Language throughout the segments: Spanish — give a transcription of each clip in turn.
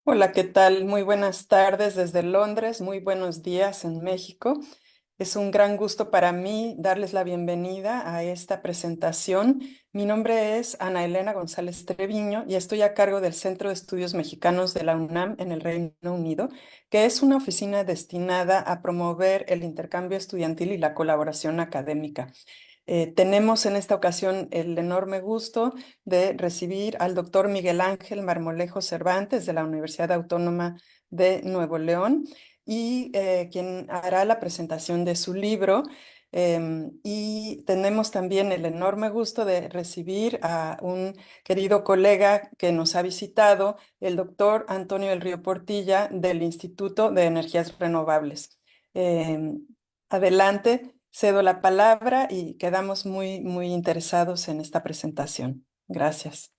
Hola, ¿qué tal? Muy buenas tardes desde Londres, muy buenos días en México. Es un gran gusto para mí darles la bienvenida a esta presentación. Mi nombre es Ana Elena González Treviño y estoy a cargo del Centro de Estudios Mexicanos de la UNAM en el Reino Unido, que es una oficina destinada a promover el intercambio estudiantil y la colaboración académica. Tenemos en esta ocasión el enorme gusto de recibir al doctor Miguel Ángel Marmolejo Cervantes de la Universidad Autónoma de Nuevo León y quien hará la presentación de su libro. Y tenemos también el enorme gusto de recibir a un querido colega que nos ha visitado, el doctor Antonio del Río Portilla del Instituto de Energías Renovables. Em, Adelante. Cedo la palabra y quedamos muy interesados en esta presentación. Gracias.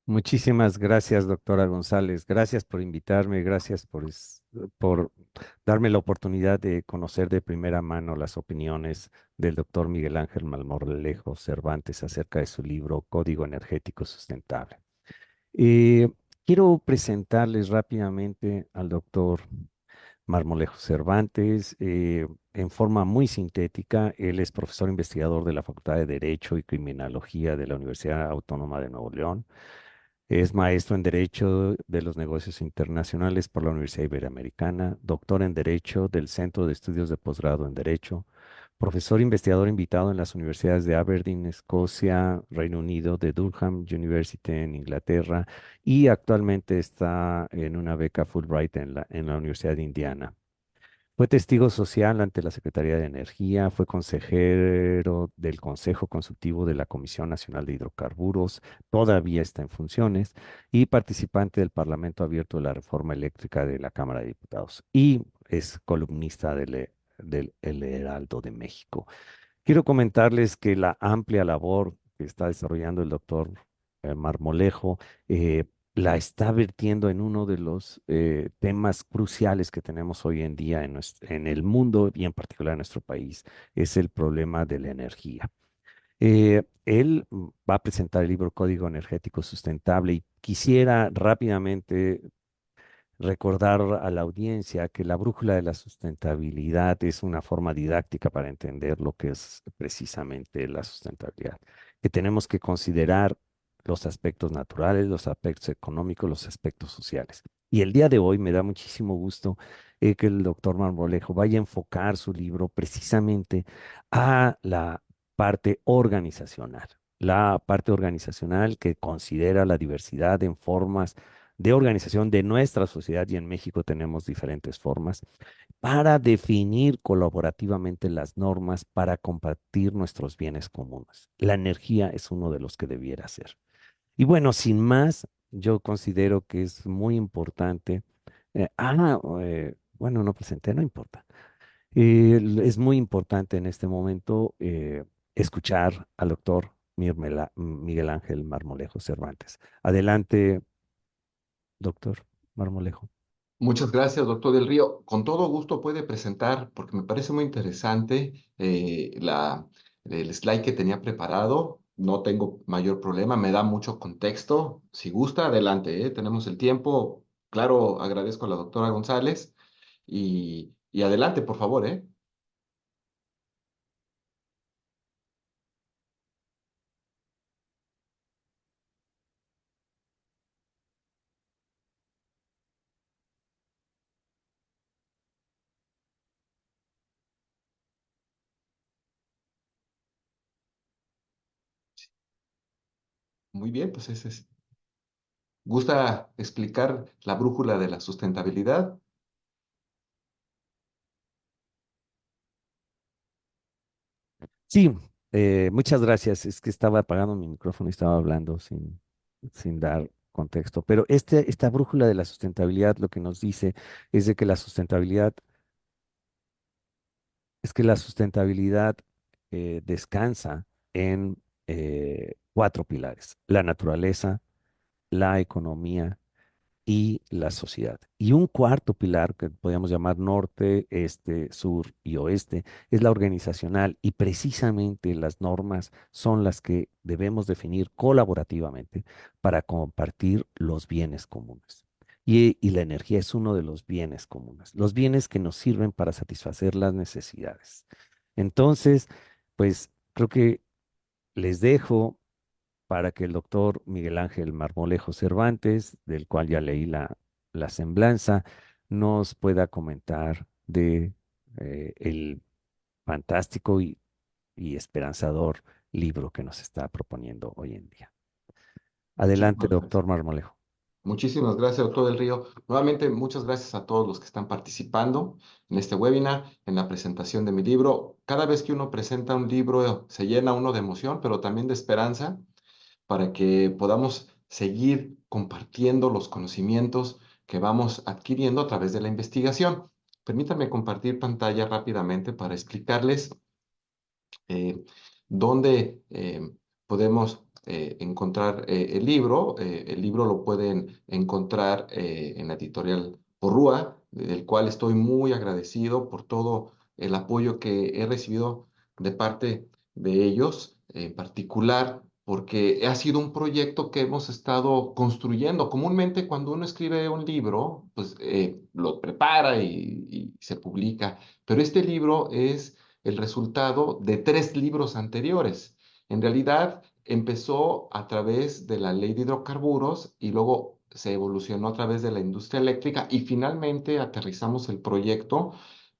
Muchísimas gracias, doctora González. Gracias por invitarme, gracias por darme la oportunidad de conocer de primera mano las opiniones del doctor Miguel Ángel Malmolejo Cervantes acerca de su libro Código Energético Sustentable. Eh, Quiero presentarles rápidamente al doctor Marmolejo Cervantes. En forma muy sintética, él es profesor investigador de la Facultad de Derecho y Criminología de la Universidad Autónoma de Nuevo León. Es maestro en Derecho de los Negocios Internacionales por la Universidad Iberoamericana, doctor en Derecho del Centro de Estudios de Posgrado en Derecho, profesor investigador invitado en las universidades de Aberdeen, Escocia, Reino Unido, de Durham University en Inglaterra y actualmente está en una beca Fulbright en la Universidad de Indiana. Fue testigo social ante la Secretaría de Energía, fue consejero del Consejo Consultivo de la Comisión Nacional de Hidrocarburos, todavía está en funciones, y participante del Parlamento Abierto de la Reforma Eléctrica de la Cámara de Diputados, y es columnista del El Heraldo de México. Quiero comentarles que la amplia labor que está desarrollando el doctor Marmolejo eh, la está vertiendo en uno de los temas cruciales que tenemos hoy en día en el mundo y en particular en nuestro país, es el problema de la energía. Él va a presentar el libro Código Energético Sustentable y quisiera rápidamente recordar a la audiencia que la brújula de la sustentabilidad es una forma didáctica para entender lo que es precisamente la sustentabilidad, que tenemos que considerar los aspectos naturales, los aspectos económicos, los aspectos sociales. Y el día de hoy me da muchísimo gusto que el doctor Marmolejo vaya a enfocar su libro precisamente a la parte organizacional que considera la diversidad en formas de organización de nuestra sociedad, y en México tenemos diferentes formas, para definir colaborativamente las normas para compartir nuestros bienes comunes. La energía es uno de los que debiera ser. Y bueno, sin más, yo considero que es muy importante. Bueno, no presenté, no importa. Es muy importante en este momento escuchar al doctor Miguel Ángel Marmolejo Cervantes. Adelante, doctor Marmolejo. Muchas gracias, doctor Del Río. Con todo gusto puede presentar, porque me parece muy interesante el slide que tenía preparado. No tengo mayor problema, me da mucho contexto. Si gusta, adelante, tenemos el tiempo. Claro, agradezco a la doctora González y adelante, por favor, ¿eh? Muy bien, pues ese es. ¿Gusta explicar la brújula de la sustentabilidad? Sí, muchas gracias. Es que estaba apagando mi micrófono y estaba hablando sin dar contexto. Pero esta brújula de la sustentabilidad lo que nos dice es de que la sustentabilidad descansa en cuatro pilares: la naturaleza, la economía y la sociedad. Y un cuarto pilar que podríamos llamar norte, este, sur y oeste es la organizacional, y precisamente las normas son las que debemos definir colaborativamente para compartir los bienes comunes. Y la energía es uno de los bienes comunes, los bienes que nos sirven para satisfacer las necesidades. Entonces, pues creo que les dejo para que el doctor Miguel Ángel Marmolejo Cervantes, del cual ya leí la semblanza, nos pueda comentar de el fantástico y esperanzador libro que nos está proponiendo hoy en día. Adelante, Muchísimas gracias. doctor Marmolejo. Muchísimas gracias, doctor del Río. Nuevamente, muchas gracias a todos los que están participando en este webinar, en la presentación de mi libro. Cada vez que uno presenta un libro, se llena uno de emoción, pero también de esperanza para que podamos seguir compartiendo los conocimientos que vamos adquiriendo a través de la investigación. Permítanme compartir pantalla rápidamente para explicarles eh, dónde podemos encontrar el libro. El libro lo pueden encontrar en la editorial Porrúa, del cual estoy muy agradecido por todo el apoyo que he recibido de parte de ellos, en particular porque ha sido un proyecto que hemos estado construyendo. Comúnmente cuando uno escribe un libro, pues lo prepara y se publica, pero este libro es el resultado de 3 libros anteriores. En realidad, empezó a través de la ley de hidrocarburos y luego se evolucionó a través de la industria eléctrica y finalmente aterrizamos el proyecto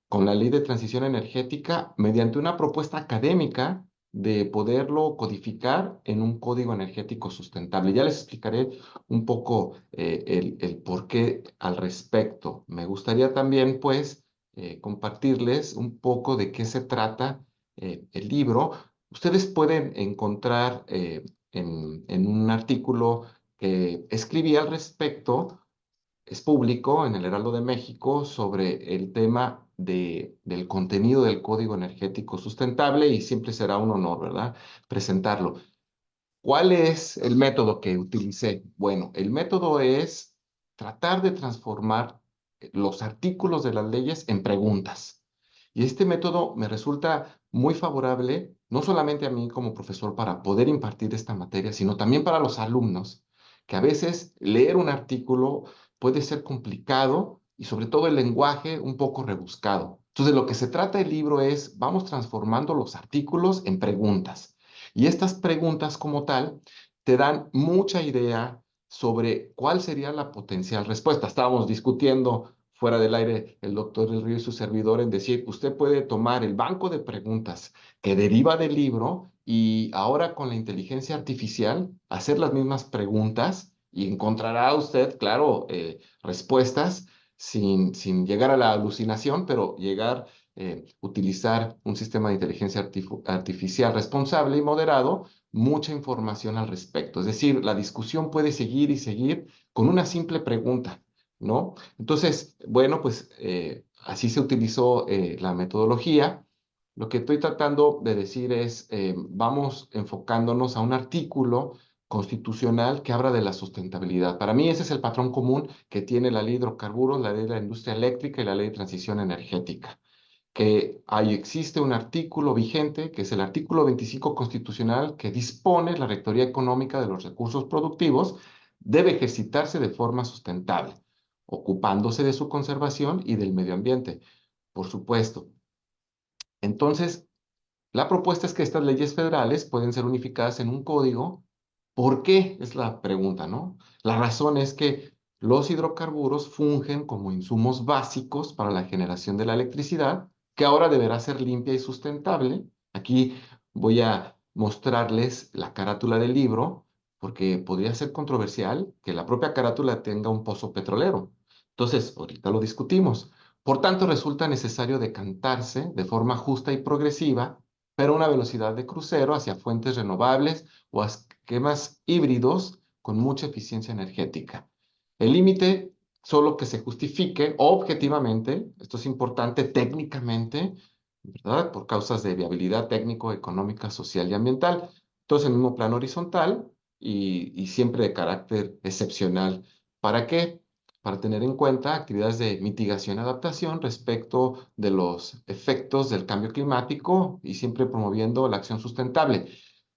con la ley de transición energética mediante una propuesta académica de poderlo codificar en un código energético sustentable. Ya les explicaré un poco el por qué al respecto. Me gustaría también, pues, compartirles un poco de qué se trata el libro. Ustedes pueden encontrar en un artículo que escribí al respecto, es público en el Heraldo de México, sobre el tema del contenido del Código Energético Sustentable y siempre será un honor, ¿verdad? Presentarlo. ¿Cuál es el método que utilicé? Bueno, el método es tratar de transformar los artículos de las leyes en preguntas. Y este método me resulta muy favorable, no solamente a mí como profesor para poder impartir esta materia, sino también para los alumnos, que a veces leer un artículo puede ser complicado y sobre todo el lenguaje un poco rebuscado. Entonces, de lo que se trata el libro es, vamos transformando los artículos en preguntas. Y estas preguntas como tal te dan mucha idea sobre cuál sería la potencial respuesta. Estábamos discutiendo fuera del aire el doctor del Río y su servidor en decir, usted puede tomar el banco de preguntas que deriva del libro y ahora con la inteligencia artificial hacer las mismas preguntas y encontrará usted, claro, respuestas sin llegar a la alucinación, pero utilizar un sistema de inteligencia artificial responsable y moderado, mucha información al respecto. Es decir, la discusión puede seguir y seguir con una simple pregunta, ¿no? Entonces, bueno, pues así se utilizó la metodología. Lo que estoy tratando de decir es, vamos enfocándonos a un artículo constitucional que habla de la sustentabilidad. Para mí ese es el patrón común que tiene la ley de hidrocarburos, la ley de la industria eléctrica y la ley de transición energética, que ahí existe un artículo vigente, que es el artículo 25 constitucional, que dispone la rectoría económica de los recursos productivos debe ejercitarse de forma sustentable, ocupándose de su conservación y del medio ambiente, por supuesto. Entonces, la propuesta es que estas leyes federales pueden ser unificadas en un código. ¿Por qué? Es la pregunta, ¿no? La razón es que los hidrocarburos fungen como insumos básicos para la generación de la electricidad, que ahora deberá ser limpia y sustentable. Aquí voy a mostrarles la carátula del libro, porque podría ser controversial que la propia carátula tenga un pozo petrolero. Entonces, ahorita lo discutimos. Por tanto, resulta necesario decantarse de forma justa y progresiva, pero a una velocidad de crucero hacia fuentes renovables o a esquemas híbridos con mucha eficiencia energética. El límite solo que se justifique objetivamente, esto es importante técnicamente, ¿verdad? Por causas de viabilidad técnico, económica, social y ambiental. Entonces, en el mismo plano horizontal y siempre de carácter excepcional. ¿Para qué? Para tener en cuenta actividades de mitigación y adaptación respecto de los efectos del cambio climático y siempre promoviendo la acción sustentable.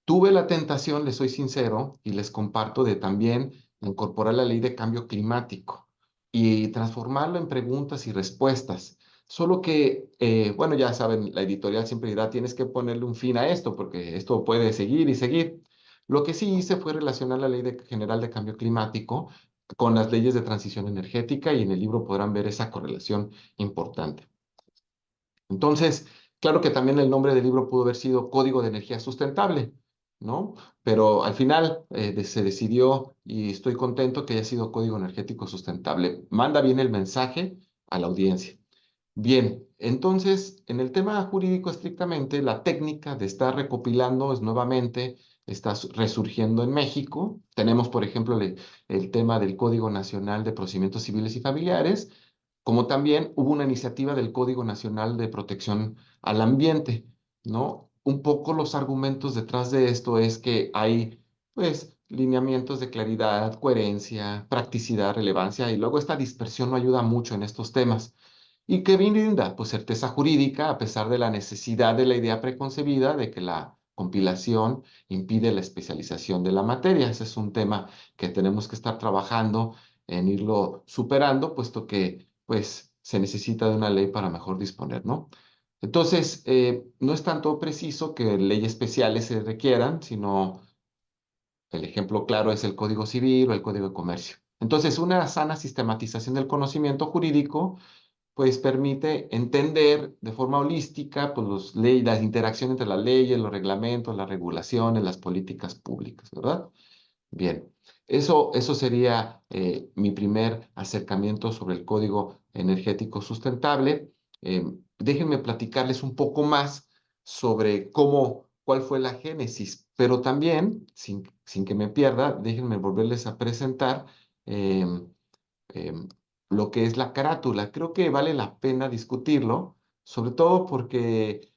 Tuve la tentación, les soy sincero, y les comparto de también incorporar la ley de cambio climático, y transformarlo en preguntas y respuestas. Solo que, bueno, ya saben, la editorial siempre dirá, tienes que ponerle un fin a esto, porque esto puede seguir y seguir. Lo que sí hice fue relacionar la General de Cambio Climático con las leyes de transición energética y en el libro podrán ver esa correlación importante. Entonces, claro que también el nombre del libro pudo haber sido Código de Energía Sustentable, ¿no? Pero al final se decidió y estoy contento que haya sido Código Energético Sustentable. Manda bien el mensaje a la audiencia. Bien, entonces, en el tema jurídico estrictamente, la técnica de estar recopilando es nuevamente, está resurgiendo en México. Tenemos, por ejemplo, el tema del Código Nacional de Procedimientos Civiles y Familiares, como también hubo una iniciativa del Código Nacional de Protección al Ambiente, ¿no? Un poco los argumentos detrás de esto es que hay, pues, lineamientos de claridad, coherencia, practicidad, relevancia, y luego esta dispersión no ayuda mucho en estos temas. ¿Y qué brinda? Pues certeza jurídica, a pesar de la necesidad de la idea preconcebida de que la compilación impide la especialización de la materia. Ese es un tema que tenemos que estar trabajando en irlo superando, puesto que pues se necesita de una ley para mejor disponer, ¿no? Entonces, no es tanto preciso que leyes especiales se requieran, sino el ejemplo claro es el Código Civil o el Código de Comercio. Entonces, una sana sistematización del conocimiento jurídico pues permite entender de forma holística pues, las interacciones entre las leyes, los reglamentos, las regulaciones, las políticas públicas, ¿verdad? Bien, eso sería mi primer acercamiento sobre el Código Energético Sustentable. Déjenme platicarles un poco más sobre cuál fue la génesis, pero también, sin que me pierda, déjenme volverles a presentar em, em, lo que es la carátula. Creo que vale la pena discutirlo, sobre todo porque,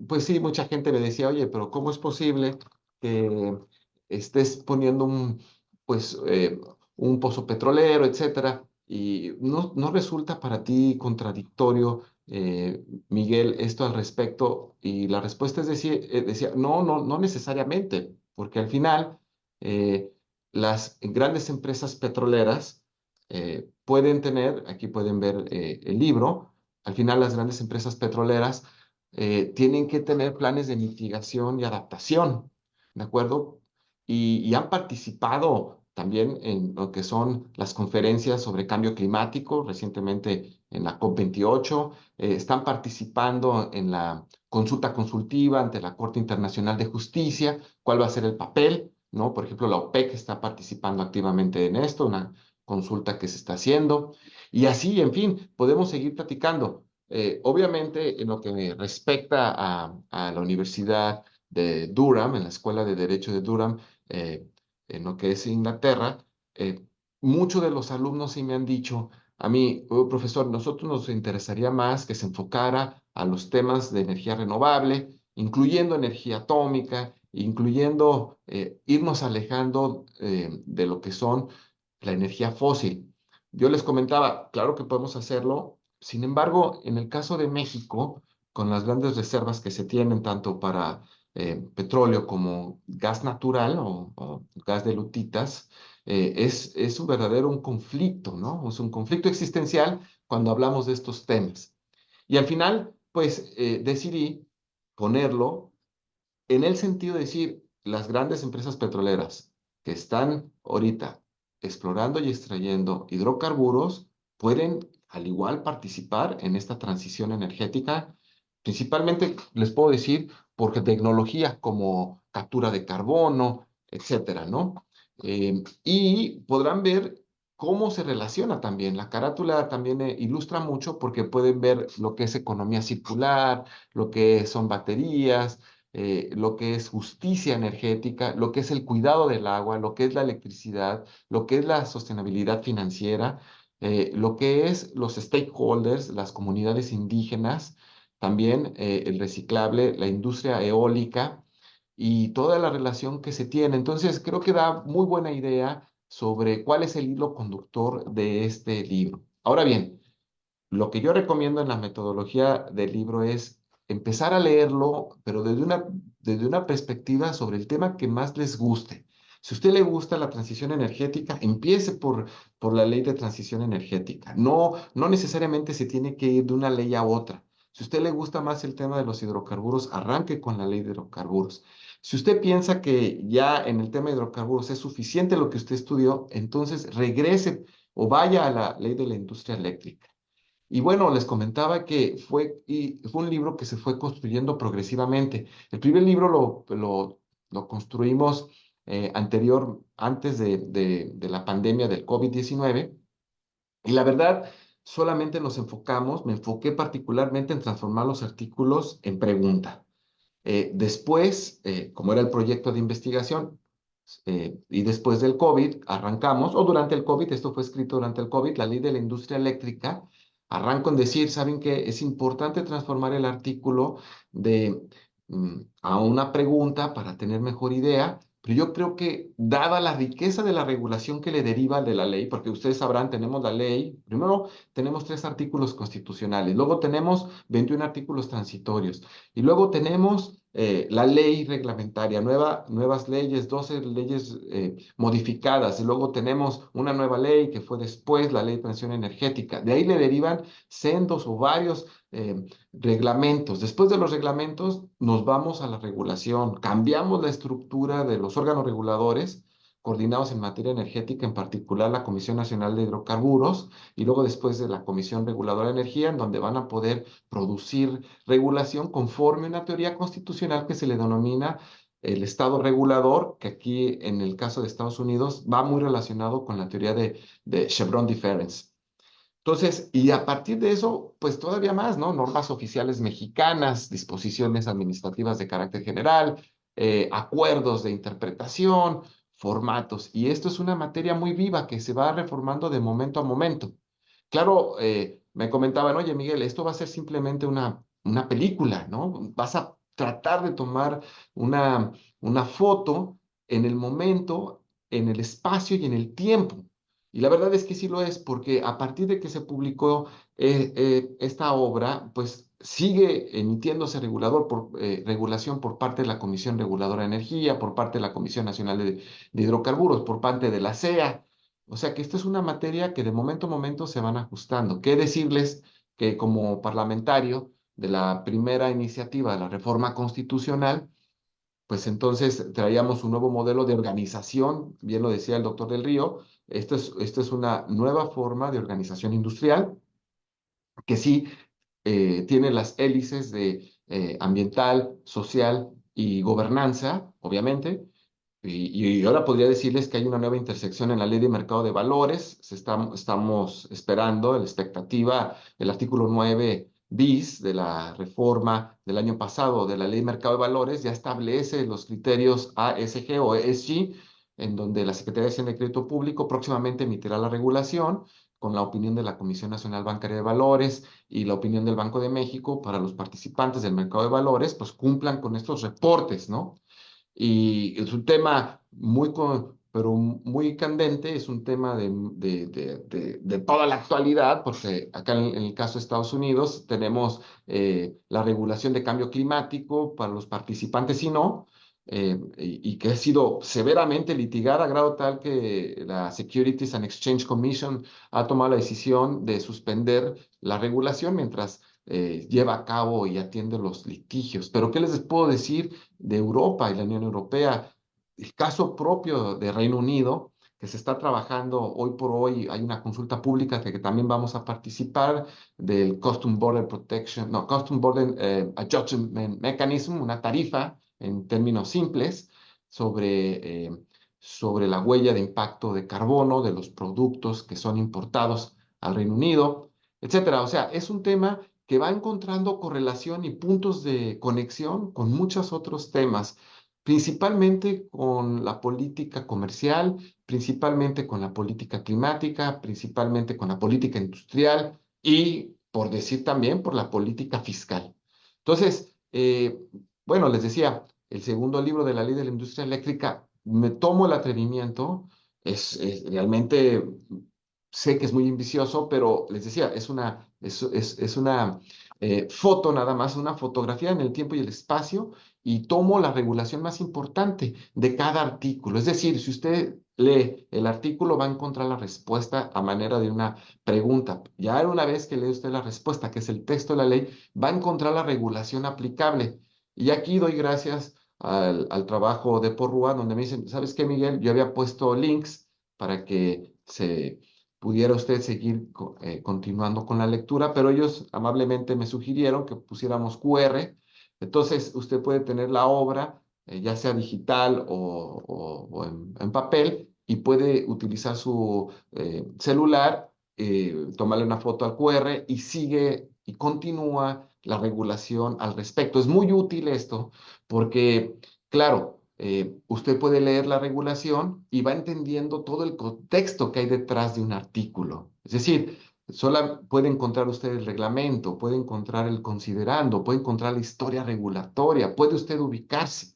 pues sí, mucha gente me decía, oye, pero ¿cómo es posible que estés poniendo pues, un pozo petrolero, etcétera? Y no resulta para ti contradictorio, Miguel, esto al respecto. Y la respuesta es decir, decía, no necesariamente, porque al final las grandes empresas petroleras pueden tener, aquí pueden ver el libro, al final las grandes empresas petroleras tienen que tener planes de mitigación y adaptación, ¿de acuerdo? Y han participado también en lo que son las conferencias sobre cambio climático, recientemente en la COP28, están participando en la consulta consultiva ante la Corte Internacional de Justicia, cuál va a ser el papel, ¿no? Por ejemplo, la OPEC está participando activamente en esto, una consulta que se está haciendo. Y así, en fin, podemos seguir platicando. Obviamente, en lo que respecta a la Universidad de Durham, en la Escuela de Derecho de Durham, eh, en lo que es Inglaterra, eh, muchos de los alumnos sí me han dicho, a mí, profesor, nosotros nos interesaría más que se enfocara a los temas de energía renovable, incluyendo energía atómica, incluyendo irnos alejando de lo que son la energía fósil. Yo les comentaba, claro que podemos hacerlo, sin embargo, en el caso de México, con las grandes reservas que se tienen tanto para petróleo como gas natural o gas de lutitas, es un verdadero un conflicto, ¿no? Es un conflicto existencial cuando hablamos de estos temas. Y al final, pues decidí ponerlo en el sentido de decir, las grandes empresas petroleras que están ahorita explorando y extrayendo hidrocarburos pueden al igual participar en esta transición energética. Principalmente les puedo decir porque tecnología como captura de carbono, etcétera, ¿no? Y podrán ver cómo se relaciona también. La carátula también ilustra mucho porque pueden ver lo que es economía circular, lo que son baterías, lo que es justicia energética, lo que es el cuidado del agua, lo que es la electricidad, lo que es la sostenibilidad financiera, lo que es los stakeholders, las comunidades indígenas, también el reciclable, la industria eólica y toda la relación que se tiene. Entonces, creo que da muy buena idea sobre cuál es el hilo conductor de este libro. Ahora bien, lo que yo recomiendo en la metodología del libro es empezar a leerlo, pero desde una perspectiva sobre el tema que más les guste. Si a usted le gusta la transición energética, empiece por la ley de transición energética. No, no necesariamente se tiene que ir de una ley a otra. Si a usted le gusta más el tema de los hidrocarburos, arranque con la ley de hidrocarburos. Si usted piensa que ya en el tema de hidrocarburos es suficiente lo que usted estudió, entonces regrese o vaya a la ley de la industria eléctrica. Y bueno, les comentaba que fue un libro que se fue construyendo progresivamente. El primer libro lo construimos antes de la pandemia del COVID-19. Y la verdad, solamente me enfoqué particularmente en transformar los artículos en pregunta. Después, como era el proyecto de investigación, y después del COVID, arrancamos, o durante el COVID, esto fue escrito durante el COVID, la ley de la industria eléctrica, arranco en decir, ¿saben qué? Es importante transformar el artículo de a una pregunta para tener mejor idea, pero yo creo que dada la riqueza de la regulación que le deriva de la ley, porque ustedes sabrán, tenemos la ley, primero tenemos 3 artículos constitucionales, luego tenemos 21 artículos transitorios, y luego tenemos la ley reglamentaria, nuevas leyes, 12 leyes modificadas, y luego tenemos una nueva ley que fue después la ley de transición energética. De ahí le derivan sendos o varios reglamentos. Después de los reglamentos nos vamos a la regulación, cambiamos la estructura de los órganos reguladores coordinados en materia energética, en particular la Comisión Nacional de Hidrocarburos, y luego después de la Comisión Reguladora de Energía, en donde van a poder producir regulación conforme a una teoría constitucional que se le denomina el Estado regulador, que aquí en el caso de Estados Unidos va muy relacionado con la teoría de Chevron Deference. Entonces, y a partir de eso, pues todavía más, ¿no? Normas oficiales mexicanas, disposiciones administrativas de carácter general, acuerdos de interpretación, formatos. Y esto es una materia muy viva que se va reformando de momento a momento. Claro, me comentaban, oye, Miguel, esto va a ser simplemente una película, ¿no? Vas a tratar de tomar una, una foto en el momento, en el espacio y en el tiempo. Y la verdad es que sí lo es, porque a partir de que se publicó esta obra, pues sigue emitiéndose regulación por parte de la Comisión Reguladora de Energía, por parte de la Comisión Nacional de Hidrocarburos, por parte de la CEA. O sea que esta es una materia que de momento a momento se van ajustando. ¿Qué decirles que como parlamentario de la primera iniciativa de la reforma constitucional, pues entonces traíamos un nuevo modelo de organización, bien lo decía el doctor Del Río, esto es una nueva forma de organización industrial que sí tiene las hélices de ambiental, social y gobernanza, obviamente, y ahora podría decirles que hay una nueva intersección en la ley de mercado de valores. Estamos esperando, la expectativa, el artículo 9 bis de la reforma del año pasado de la ley de mercado de valores ya establece los criterios ASG o ESG, en donde la Secretaría de Hacienda y Crédito Público próximamente emitirá la regulación con la opinión de la Comisión Nacional Bancaria de Valores y la opinión del Banco de México para los participantes del mercado de valores, pues cumplan con estos reportes, ¿no? Y es un tema pero muy candente, es un tema de toda la actualidad, porque acá en el caso de Estados Unidos tenemos la regulación de cambio climático para los participantes y no, y que ha sido severamente litigada a grado tal que la Securities and Exchange Commission ha tomado la decisión de suspender la regulación mientras lleva a cabo y atiende los litigios. Pero ¿qué les puedo decir de Europa y la Unión Europea? El caso propio de Reino Unido, que se está trabajando hoy por hoy, hay una consulta pública que también vamos a participar del Custom Border Protection, no, Custom Border Adjustment Mechanism, una tarifa en términos simples sobre la huella de impacto de carbono de los productos que son importados al Reino Unido, etcétera. O sea, es un tema que va encontrando correlación y puntos de conexión con muchos otros temas, principalmente con la política comercial, principalmente con la política climática, principalmente con la política industrial y, por decir también, por la política fiscal. Entonces, bueno, les decía, el segundo libro de la ley de la industria eléctrica, me tomo el atrevimiento, realmente sé que es muy ambicioso, pero les decía, es una foto nada más, una fotografía en el tiempo y el espacio, y tomo la regulación más importante de cada artículo. Es decir, si usted lee el artículo, va a encontrar la respuesta a manera de una pregunta. Ya una vez que lee usted la respuesta, que es el texto de la ley, va a encontrar la regulación aplicable. Y aquí doy gracias al trabajo de Porrúa, donde me dicen, ¿sabes qué, Miguel? Yo había puesto links para que se pudiera usted seguir continuando con la lectura, pero ellos amablemente me sugirieron que pusiéramos QR. Entonces, usted puede tener la obra, ya sea digital o en papel, y puede utilizar su celular, tomarle una foto al QR y sigue y continúa la regulación al respecto. Es muy útil esto porque, claro, usted puede leer la regulación y va entendiendo todo el contexto que hay detrás de un artículo. Es decir, puede encontrar usted el reglamento, puede encontrar el considerando, puede encontrar la historia regulatoria, puede usted ubicarse.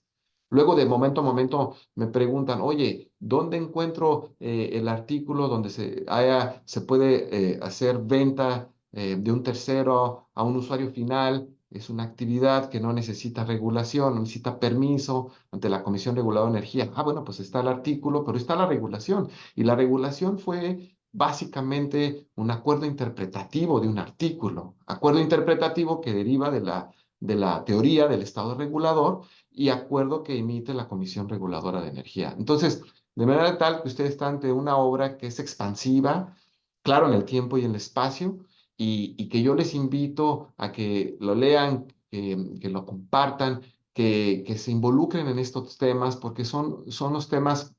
Luego de momento a momento me preguntan, oye, ¿dónde encuentro el artículo donde se puede hacer venta de un tercero a un usuario final? Es una actividad que no necesita regulación, no necesita permiso ante la Comisión Reguladora de Energía. Ah, bueno, pues está el artículo, pero está la regulación. Y la regulación fue básicamente un acuerdo interpretativo de un artículo. Acuerdo interpretativo que deriva de la teoría del Estado regulador y acuerdo que emite la Comisión Reguladora de Energía. Entonces, de manera tal que usted está ante una obra que es expansiva, claro, en el tiempo y en el espacio, y que yo les invito a que lo lean, que lo compartan, que se involucren en estos temas, porque son los temas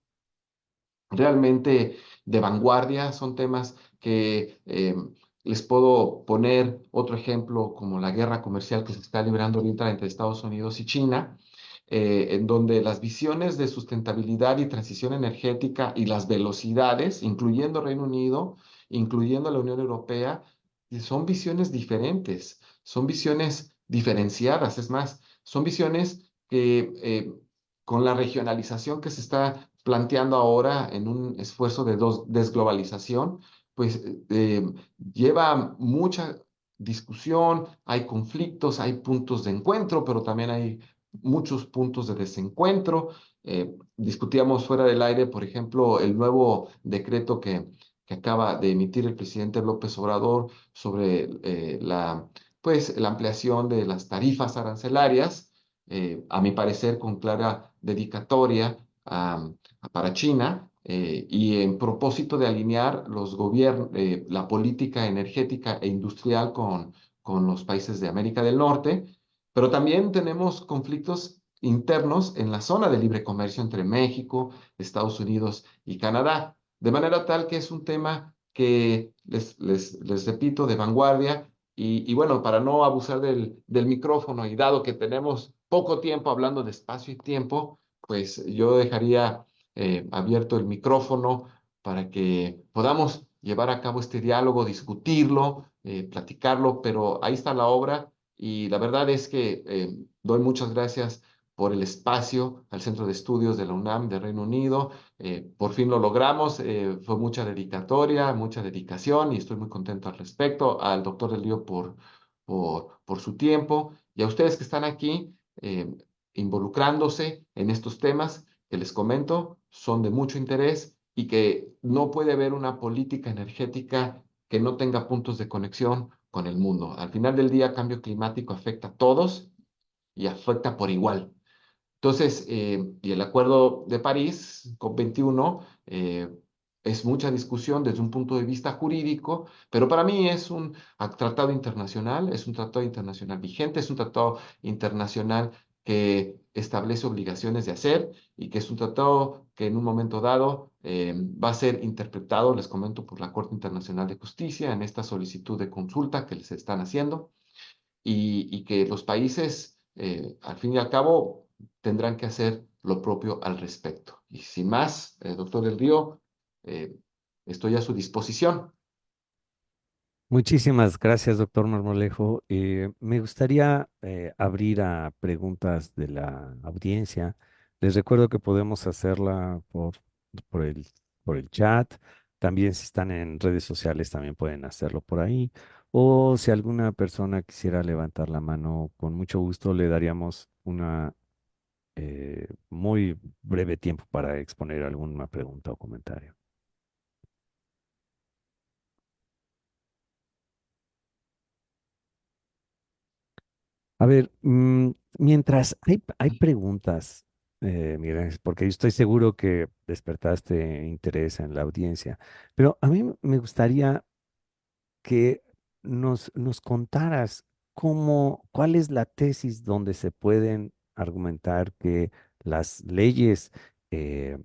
realmente de vanguardia, son temas que les puedo poner otro ejemplo como la guerra comercial que se está librando ahorita entre Estados Unidos y China, en donde las visiones de sustentabilidad y transición energética y las velocidades, incluyendo Reino Unido, incluyendo la Unión Europea, son visiones diferentes, son visiones diferenciadas, es más, son visiones que con la regionalización que se está planteando ahora en un esfuerzo de desglobalización, pues lleva mucha discusión, hay conflictos, hay puntos de encuentro, pero también hay muchos puntos de desencuentro. Discutíamos fuera del aire, por ejemplo, el nuevo decreto que acaba de emitir el presidente López Obrador sobre pues, la ampliación de las tarifas arancelarias, a mi parecer con clara dedicatoria para China, y en propósito de alinear la política energética e industrial con los países de América del Norte, pero también tenemos conflictos internos en la zona de libre comercio entre México, Estados Unidos y Canadá, de manera tal que es un tema que les repito, de vanguardia. Y bueno, para no abusar del micrófono y dado que tenemos poco tiempo hablando de espacio y tiempo, pues yo dejaría abierto el micrófono para que podamos llevar a cabo este diálogo, discutirlo, platicarlo, pero ahí está la obra y la verdad es que doy muchas gracias por el espacio al Centro de Estudios de la UNAM de Reino Unido. Por fin lo logramos, fue mucha dedicatoria, mucha dedicación y estoy muy contento al respecto. Al doctor Del Río por su tiempo y a ustedes que están aquí involucrándose en estos temas que les comento, son de mucho interés y que no puede haber una política energética que no tenga puntos de conexión con el mundo. Al final del día, cambio climático afecta a todos y afecta por igual. Entonces, y el Acuerdo de París, COP21, es mucha discusión desde un punto de vista jurídico, pero para mí es un tratado internacional, es un tratado internacional vigente, es un tratado internacional que establece obligaciones de hacer y que es un tratado que en un momento dado va a ser interpretado, les comento, por la Corte Internacional de Justicia en esta solicitud de consulta que les están haciendo y que los países, al fin y al cabo, tendrán que hacer lo propio al respecto. Y sin más, doctor Del Río, eh, estoy a su disposición. Muchísimas gracias, doctor Marmolejo. Me gustaría abrir a preguntas de la audiencia. Les recuerdo que podemos hacerla por por el chat. También si están en redes sociales, también pueden hacerlo por ahí. o si alguna persona quisiera levantar la mano, con mucho gusto le daríamos una muy breve tiempo para exponer alguna pregunta o comentario. A ver, mientras hay preguntas, Miguel Ángel, porque yo estoy seguro que despertaste interés en la audiencia, pero a mí me gustaría que nos contaras cuál es la tesis donde se pueden argumentar que las leyes eh,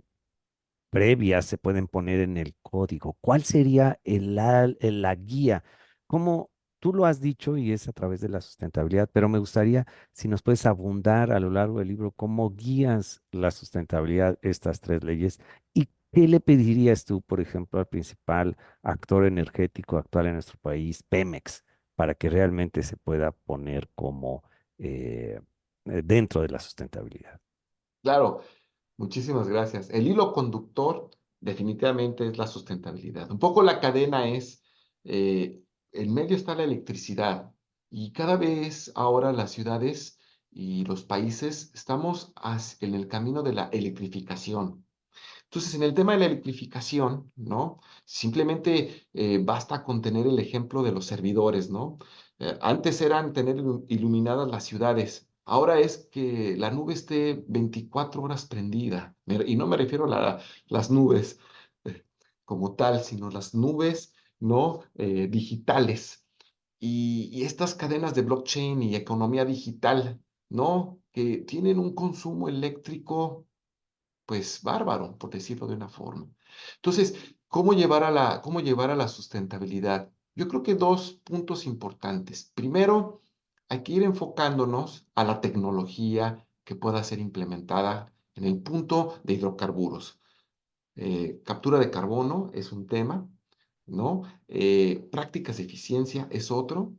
previas se pueden poner en el código. ¿Cuál sería la guía? Como tú lo has dicho y es a través de la sustentabilidad, pero me gustaría si nos puedes abundar a lo largo del libro cómo guías la sustentabilidad, estas tres leyes, y qué le pedirías tú, por ejemplo, al principal actor energético actual en nuestro país, Pemex, para que realmente se pueda poner como dentro de la sustentabilidad. Claro, muchísimas gracias. El hilo conductor definitivamente es la sustentabilidad. Un poco la cadena es, en medio está la electricidad y cada vez ahora las ciudades y los países estamos en el camino de la electrificación. Entonces, en el tema de la electrificación, ¿no? Simplemente basta con tener el ejemplo de los servidores, ¿no? Antes eran tener iluminadas las ciudades. Ahora es que la nube esté 24 horas prendida. Y no me refiero a las nubes como tal, sino las nubes, ¿no? Digitales. Y estas cadenas de blockchain y economía digital, ¿no? Que tienen un consumo eléctrico pues bárbaro, por decirlo de una forma. Entonces, cómo llevar a la sustentabilidad? Yo creo que dos puntos importantes. Primero, hay que ir enfocándonos a la tecnología que pueda ser implementada en el punto de hidrocarburos. Captura de carbono es un tema, ¿no? Prácticas de eficiencia es otro.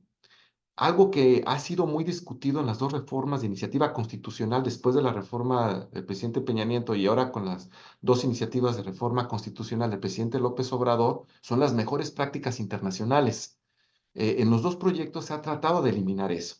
Algo que ha sido muy discutido en las dos reformas de iniciativa constitucional después de la reforma del presidente Peña Nieto y ahora con las dos iniciativas de reforma constitucional del presidente López Obrador son las mejores prácticas internacionales. En los dos proyectos se ha tratado de eliminar eso.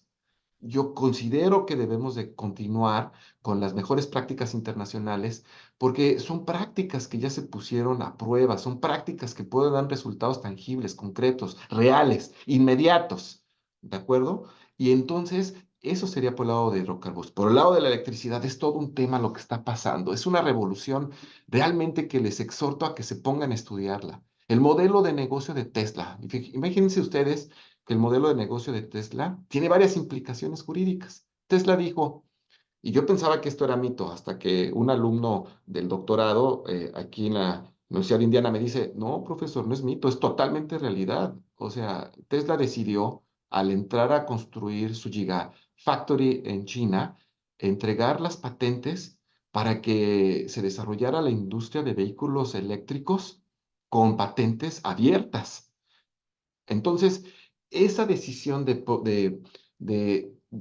Yo considero que debemos de continuar con las mejores prácticas internacionales porque son prácticas que ya se pusieron a prueba, son prácticas que pueden dar resultados tangibles, concretos, reales, inmediatos, ¿de acuerdo? Y entonces, eso sería por el lado de hidrocarburos. Por el lado de la electricidad es todo un tema lo que está pasando. Es una revolución realmente que les exhorto a que se pongan a estudiarla. El modelo de negocio de Tesla. Imagínense ustedes que el modelo de negocio de Tesla tiene varias implicaciones jurídicas. Tesla dijo, y yo pensaba que esto era mito, hasta que un alumno del doctorado aquí en la Universidad de Indiana me dice, no, profesor, no es mito, es totalmente realidad. O sea, Tesla decidió, al entrar a construir su Gigafactory en China, entregar las patentes para que se desarrollara la industria de vehículos eléctricos con patentes abiertas. Entonces, esa decisión de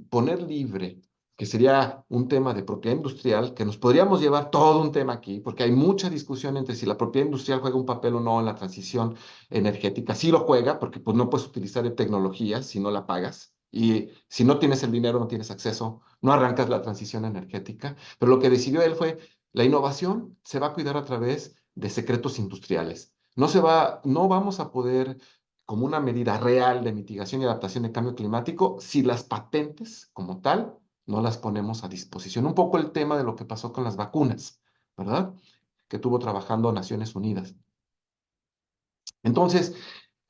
poner libre, que sería un tema de propiedad industrial, que nos podríamos llevar todo un tema aquí, porque hay mucha discusión entre si la propiedad industrial juega un papel o no en la transición energética. Sí lo juega, porque pues no puedes utilizar tecnología si no la pagas. Y si no tienes el dinero, no tienes acceso, no arrancas la transición energética. Pero lo que decidió él fue, la innovación se va a cuidar a través de secretos industriales. No vamos a poder como una medida real de mitigación y adaptación de cambio climático si las patentes como tal no las ponemos a disposición. Un poco el tema de lo que pasó con las vacunas, ¿verdad? Que tuvo trabajando Naciones Unidas. Entonces,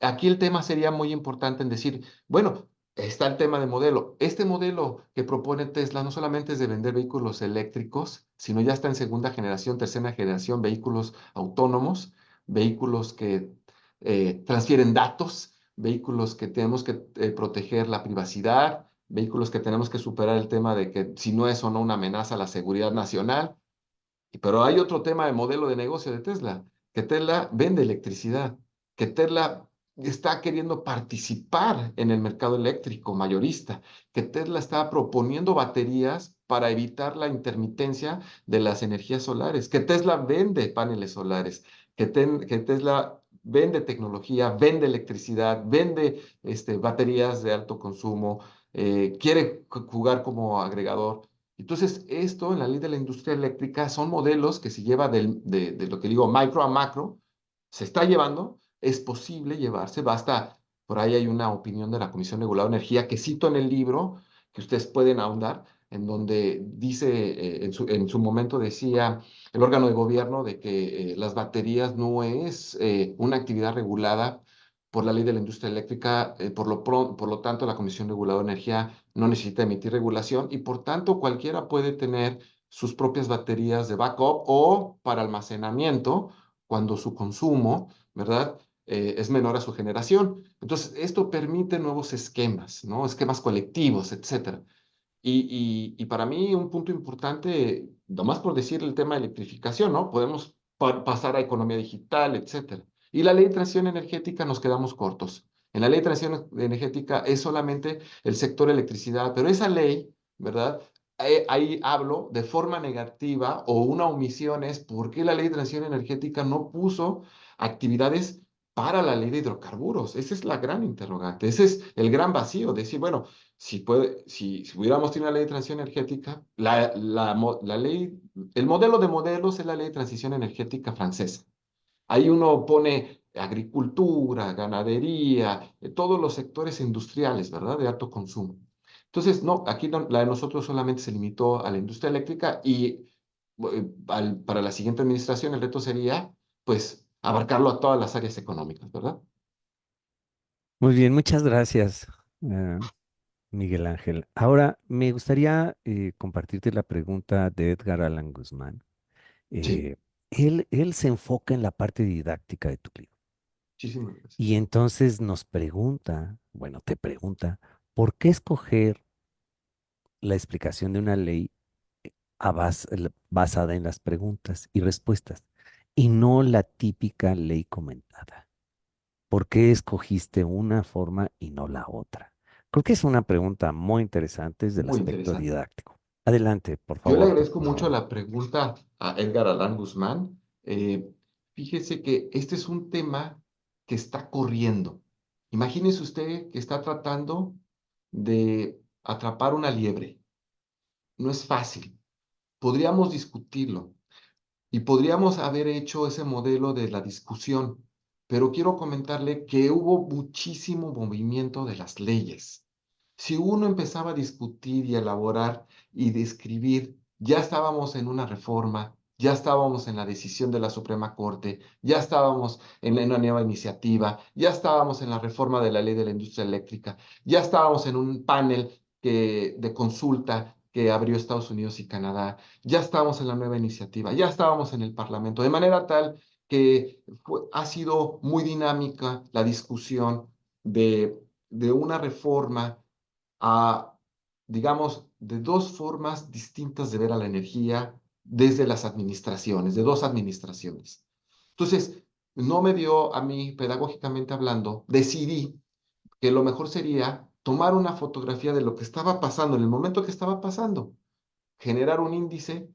aquí el tema sería muy importante en decir, bueno, está el tema de modelo. Este modelo que propone Tesla no solamente es de vender vehículos eléctricos, sino ya está en segunda generación, tercera generación, vehículos autónomos, vehículos que transfieren datos, vehículos que tenemos que proteger la privacidad, vehículos que tenemos que superar el tema de que si no es o no una amenaza a la seguridad nacional. Pero hay otro tema de modelo de negocio de Tesla, que Tesla vende electricidad, que Tesla está queriendo participar en el mercado eléctrico mayorista, que Tesla está proponiendo baterías para evitar la intermitencia de las energías solares, que Tesla vende paneles solares, que Tesla vende tecnología, vende electricidad, vende baterías de alto consumo, quiere jugar como agregador. Entonces, esto en la ley de la industria eléctrica son modelos que se lleva de lo que digo micro a macro, se está llevando, es posible llevarse, basta, por ahí hay una opinión de la Comisión Reguladora de Energía que cito en el libro, que ustedes pueden ahondar, en donde dice, en su momento decía el órgano de gobierno de que las baterías no es una actividad regulada por la ley de la industria eléctrica, por lo tanto la Comisión Reguladora de Energía no necesita emitir regulación y por tanto cualquiera puede tener sus propias baterías de backup o para almacenamiento cuando su consumo, ¿verdad? Es menor a su generación. Entonces, esto permite nuevos esquemas, ¿no? Esquemas colectivos, etcétera. Y para mí un punto importante, nomás por decir el tema de electrificación, ¿no? Podemos pasar a economía digital, etcétera. Y la ley de transición energética nos quedamos cortos. En la ley de transición energética es solamente el sector electricidad, pero esa ley, ¿verdad? Ahí hablo de forma negativa o una omisión es por qué la ley de transición energética no puso actividades para la ley de hidrocarburos. Esa es la gran interrogante, ese es el gran vacío, decir, bueno, si hubiéramos tenido una ley de transición energética, la ley, el modelo de modelos es la ley de transición energética francesa. Ahí uno pone agricultura, ganadería, todos los sectores industriales, ¿verdad? De alto consumo. Entonces, no, aquí la de nosotros solamente se limitó a la industria eléctrica y para la siguiente administración el reto sería, pues, abarcarlo a todas las áreas económicas, ¿verdad? Muy bien, muchas gracias, eh, Miguel Ángel. Ahora, me gustaría compartirte la pregunta de Edgar Allan Guzmán. Sí, Eh, él se enfoca en la parte didáctica de tu libro muchísimas y gracias. entonces nos pregunta, bueno, te pregunta, ¿por qué escoger la explicación de una ley basada en las preguntas y respuestas y no la típica ley comentada? ¿Por qué escogiste una forma y no la otra? Creo que es una pregunta muy interesante desde el Muy aspecto interesante. didáctico. Adelante, por Yo le favor, agradezco doctor. mucho la pregunta a Edgar Allan Guzmán. Fíjese que este es un tema que está corriendo. Imagínese usted que está tratando de atrapar una liebre. No es fácil. Podríamos discutirlo y podríamos haber hecho ese modelo de la discusión, pero quiero comentarle que hubo muchísimo movimiento de las leyes. Si uno empezaba a discutir y elaborar y describir, ya estábamos en una reforma, ya estábamos en la decisión de la Suprema Corte, ya estábamos en una nueva iniciativa, ya estábamos en la reforma de la ley de la industria eléctrica, ya estábamos en un panel de consulta que abrió Estados Unidos y Canadá, ya estábamos en la nueva iniciativa, ya estábamos en el Parlamento, de manera tal que ha sido muy dinámica la discusión de una reforma a, digamos, de dos formas distintas de ver a la energía desde las administraciones, de dos administraciones. Entonces, no me dio a mí, pedagógicamente hablando, decidí que lo mejor sería tomar una fotografía de lo que estaba pasando en el momento que estaba pasando, generar un índice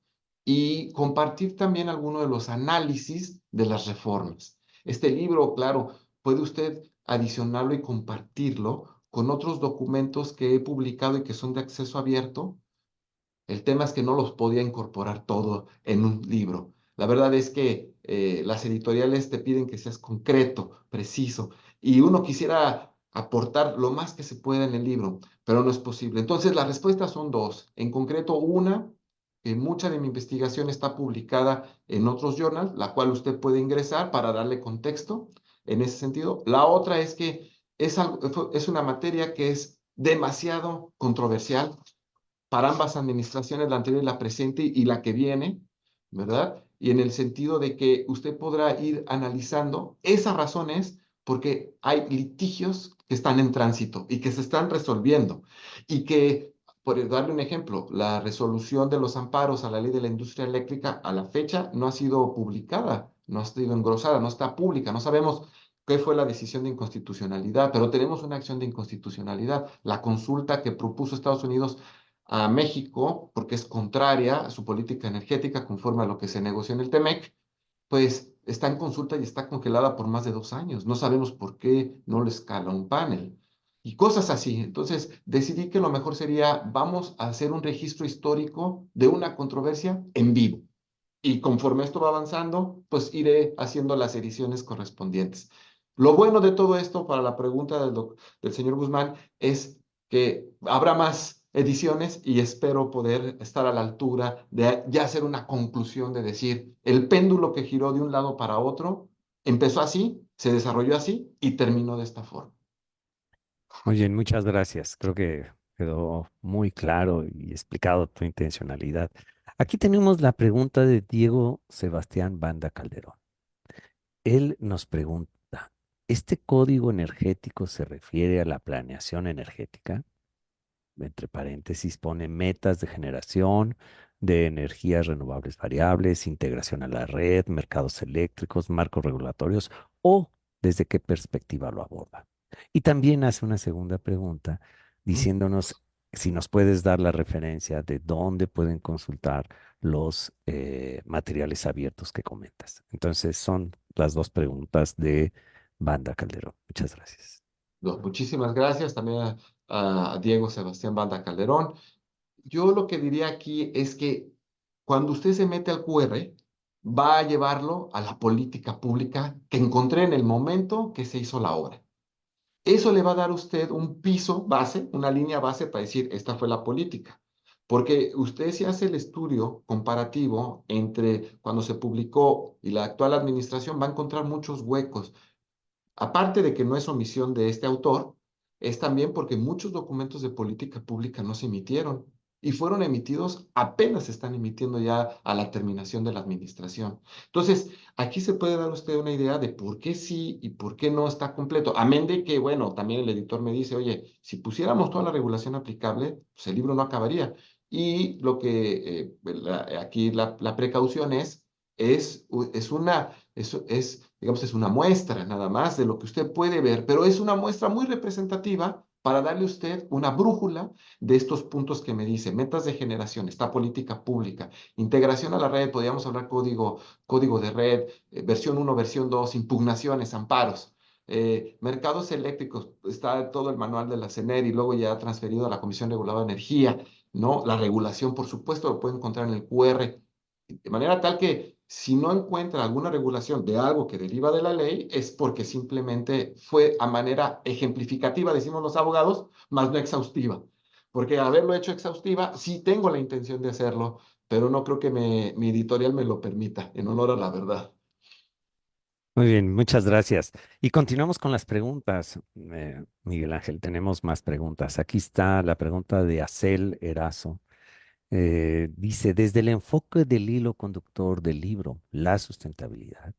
y compartir también algunos de los análisis de las reformas. Este libro, claro, puede usted adicionarlo y compartirlo con otros documentos que he publicado y que son de acceso abierto. El tema es que no los podía incorporar todo en un libro. La verdad es que las editoriales te piden que seas concreto, preciso, y uno quisiera aportar lo más que se pueda en el libro, pero no es posible. Entonces, las respuestas son dos. En concreto, una, que mucha de mi investigación está publicada en otros journals, la cual usted puede ingresar para darle contexto en ese sentido. La otra es que es una materia que es demasiado controversial para ambas administraciones, la anterior y la presente y la que viene, ¿verdad? Y en el sentido de que usted podrá ir analizando esas razones porque hay litigios que están en tránsito y que se están resolviendo y que, por darle un ejemplo, la resolución de los amparos a la ley de la industria eléctrica a la fecha no ha sido publicada, no ha sido engrosada, no está pública, no sabemos qué fue la decisión de inconstitucionalidad, pero tenemos una acción de inconstitucionalidad. La consulta que propuso Estados Unidos a México, porque es contraria a su política energética conforme a lo que se negoció en el TEMEC, pues está en consulta y está congelada por más de 2 años. No sabemos por qué no le escala un panel. Y cosas así. Entonces, decidí que lo mejor sería, vamos a hacer un registro histórico de una controversia en vivo. Y conforme esto va avanzando, pues iré haciendo las ediciones correspondientes. Lo bueno de todo esto, para la pregunta del señor Guzmán, es que habrá más ediciones y espero poder estar a la altura de ya hacer una conclusión de decir, el péndulo que giró de un lado para otro empezó así, se desarrolló así y terminó de esta forma. Muy bien, muchas gracias. Creo que quedó muy claro y explicado tu intencionalidad. Aquí tenemos la pregunta de Diego Sebastián Banda Calderón. Él nos pregunta, ¿este código energético se refiere a la planeación energética? Entre paréntesis pone metas de generación de energías renovables variables, integración a la red, mercados eléctricos, marcos regulatorios o desde qué perspectiva lo aborda. Y también hace una segunda pregunta ¿Mm? diciéndonos si nos puedes dar la referencia de dónde pueden consultar los materiales abiertos que comentas. Entonces son las dos preguntas de Banda Calderón. Muchas gracias. Muchísimas gracias también a Diego Sebastián Banda Calderón. Yo lo que diría aquí es que cuando usted se mete al QR, va a llevarlo a la política pública que encontré en el momento que se hizo la obra. Eso le va a dar a usted un piso base, una línea base para decir, esta fue la política. Porque usted si hace el estudio comparativo entre cuando se publicó y la actual administración, va a encontrar muchos huecos. Aparte de que no es omisión de este autor, es también porque muchos documentos de política pública no se emitieron y fueron emitidos, apenas se están emitiendo ya a la terminación de la administración. Entonces, aquí se puede dar usted una idea de por qué sí y por qué no está completo. Amén de que, bueno, también el editor me dice, oye, si pusiéramos toda la regulación aplicable, pues el libro no acabaría. Y lo que aquí la precaución es una eso es, digamos, es una muestra nada más de lo que usted puede ver, pero es una muestra muy representativa para darle a usted una brújula de estos puntos que me dice, metas de generación, esta política pública, integración a la red, podríamos hablar código de red, versión uno versión 2 impugnaciones, amparos. Mercados eléctricos, está todo el manual de la CENER y luego ya transferido a la Comisión Reguladora de Energía, ¿no? La regulación, por supuesto, lo puede encontrar en el QR, de manera tal que si no encuentra alguna regulación de algo que deriva de la ley, es porque simplemente fue a manera ejemplificativa, decimos los abogados, más no exhaustiva. Porque haberlo hecho exhaustiva, sí tengo la intención de hacerlo, pero no creo que mi editorial me lo permita, en honor a la verdad. Muy bien, muchas gracias. Y continuamos con las preguntas, Miguel Ángel. Tenemos más preguntas. Aquí está la pregunta de Acel Erazo. Dice, desde el enfoque del hilo conductor del libro, la sustentabilidad,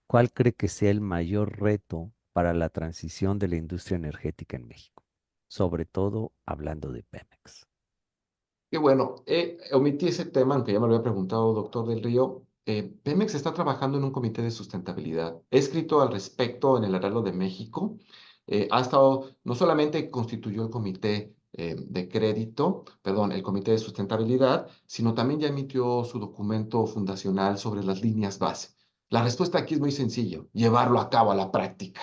¿cuál cree que sea el mayor reto para la transición de la industria energética en México? Sobre todo hablando de Pemex. Qué bueno, omití ese tema, aunque ya me lo había preguntado, doctor del Río. Pemex está trabajando en un comité de sustentabilidad. He escrito al respecto en el Heraldo de México. Ha estado, no solamente constituyó el comité de crédito, perdón, el comité de sustentabilidad, sino también ya emitió su documento fundacional sobre las líneas base. La respuesta aquí es muy sencilla, llevarlo a cabo a la práctica,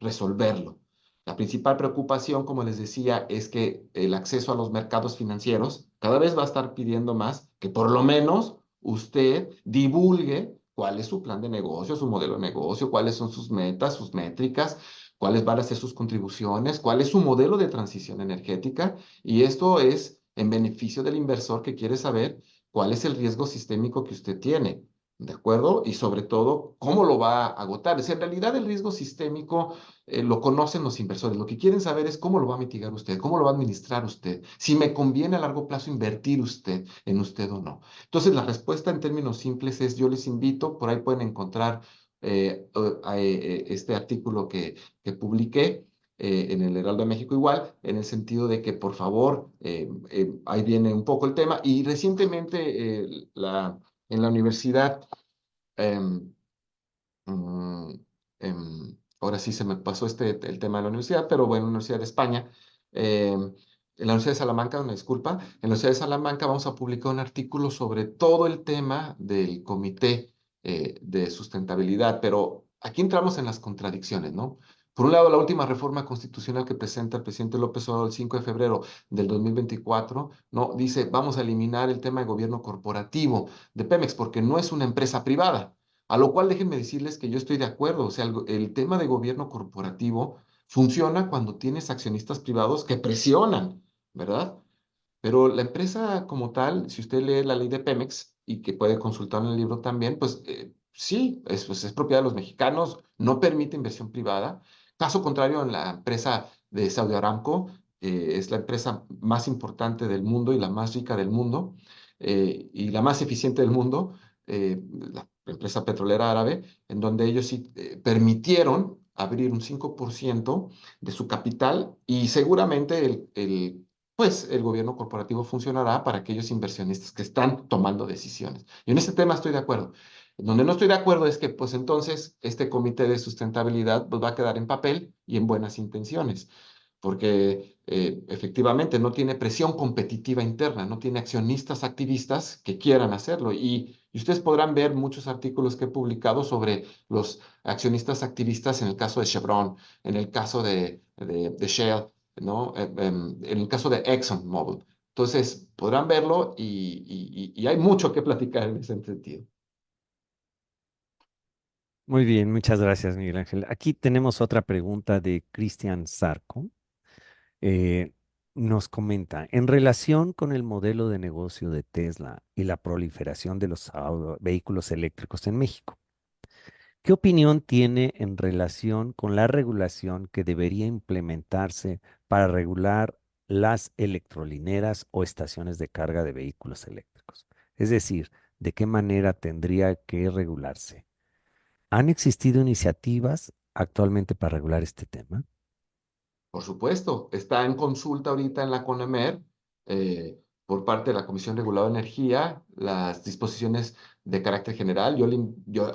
resolverlo. La principal preocupación, como les decía, es que el acceso a los mercados financieros cada vez va a estar pidiendo más que por lo menos usted divulgue cuál es su plan de negocio, su modelo de negocio, cuáles son sus metas, sus métricas, cuáles van a ser sus contribuciones, cuál es su modelo de transición energética. Y esto es en beneficio del inversor que quiere saber cuál es el riesgo sistémico que usted tiene. ¿De acuerdo? Y sobre todo, ¿cómo lo va a agotar? En realidad el riesgo sistémico lo conocen los inversores. Lo que quieren saber es cómo lo va a mitigar usted, cómo lo va a administrar usted, si me conviene a largo plazo invertir usted en usted o no. Entonces, la respuesta en términos simples es, yo les invito, por ahí pueden encontrar este artículo que publiqué. En el Heraldo de México igual, en el sentido de que por favor, ahí viene un poco el tema. Y recientemente en la universidad, em, Mm, ahora sí se me pasó el tema de la universidad, pero bueno, Universidad de España. En la Universidad de Salamanca, una disculpa, en la Universidad de Salamanca vamos a publicar un artículo sobre todo el tema del comité de sustentabilidad. Pero aquí entramos en las contradicciones, ¿no? Por un lado, la última reforma constitucional que presenta el presidente López Obrador el 5 de febrero del 2024, ¿no? Dice, vamos a eliminar el tema de gobierno corporativo de Pemex porque no es una empresa privada. A lo cual déjenme decirles que yo estoy de acuerdo. O sea, el tema de gobierno corporativo funciona cuando tienes accionistas privados que presionan, ¿verdad? Pero la empresa como tal, si usted lee la ley de Pemex y que puede consultar en el libro también, pues sí, pues, es propiedad de los mexicanos, no permite inversión privada. Caso contrario, en la empresa de Saudi Aramco, es la empresa más importante del mundo y la más rica del mundo y la más eficiente del mundo, la empresa petrolera árabe, en donde ellos sí permitieron abrir un 5% de su capital y seguramente pues el gobierno corporativo funcionará para aquellos inversionistas que están tomando decisiones. Y en ese tema estoy de acuerdo. Donde no estoy de acuerdo es que, pues entonces, este comité de sustentabilidad pues, va a quedar en papel y en buenas intenciones, porque efectivamente no tiene presión competitiva interna, no tiene accionistas activistas que quieran hacerlo. Y ustedes podrán ver muchos artículos que he publicado sobre los accionistas activistas en el caso de Chevron, en el caso de Shell, ¿no? En el caso de ExxonMobil. Entonces, podrán verlo y hay mucho que platicar en ese sentido. Muy bien, muchas gracias, Miguel Ángel. Aquí tenemos otra pregunta de Cristian Zarco. Eh, Nos comenta, en relación con el modelo de negocio de Tesla y la proliferación de los vehículos eléctricos en México, ¿qué opinión tiene en relación con la regulación que debería implementarse para regular las electrolineras o estaciones de carga de vehículos eléctricos? Es decir, ¿de qué manera tendría que regularse? ¿Han existido iniciativas actualmente para regular este tema? Por supuesto, está en consulta ahorita en la CONEMER por parte de la Comisión Reguladora de Energía las disposiciones de carácter general.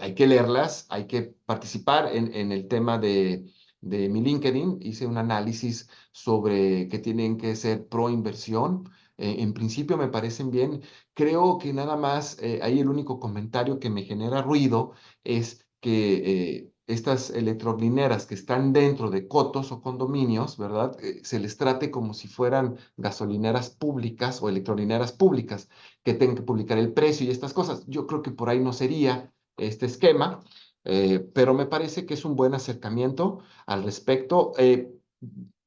Hay que leerlas, hay que participar en el tema de mi LinkedIn. Hice un análisis sobre que tienen que ser pro inversión. En principio me parecen bien. Creo que nada más ahí el único comentario que me genera ruido es que estas electrolineras que están dentro de cotos o condominios, ¿verdad? Se les trate como si fueran gasolineras públicas o electrolineras públicas, que tengan que publicar el precio y estas cosas. Yo creo que por ahí no sería este esquema, pero me parece que es un buen acercamiento al respecto.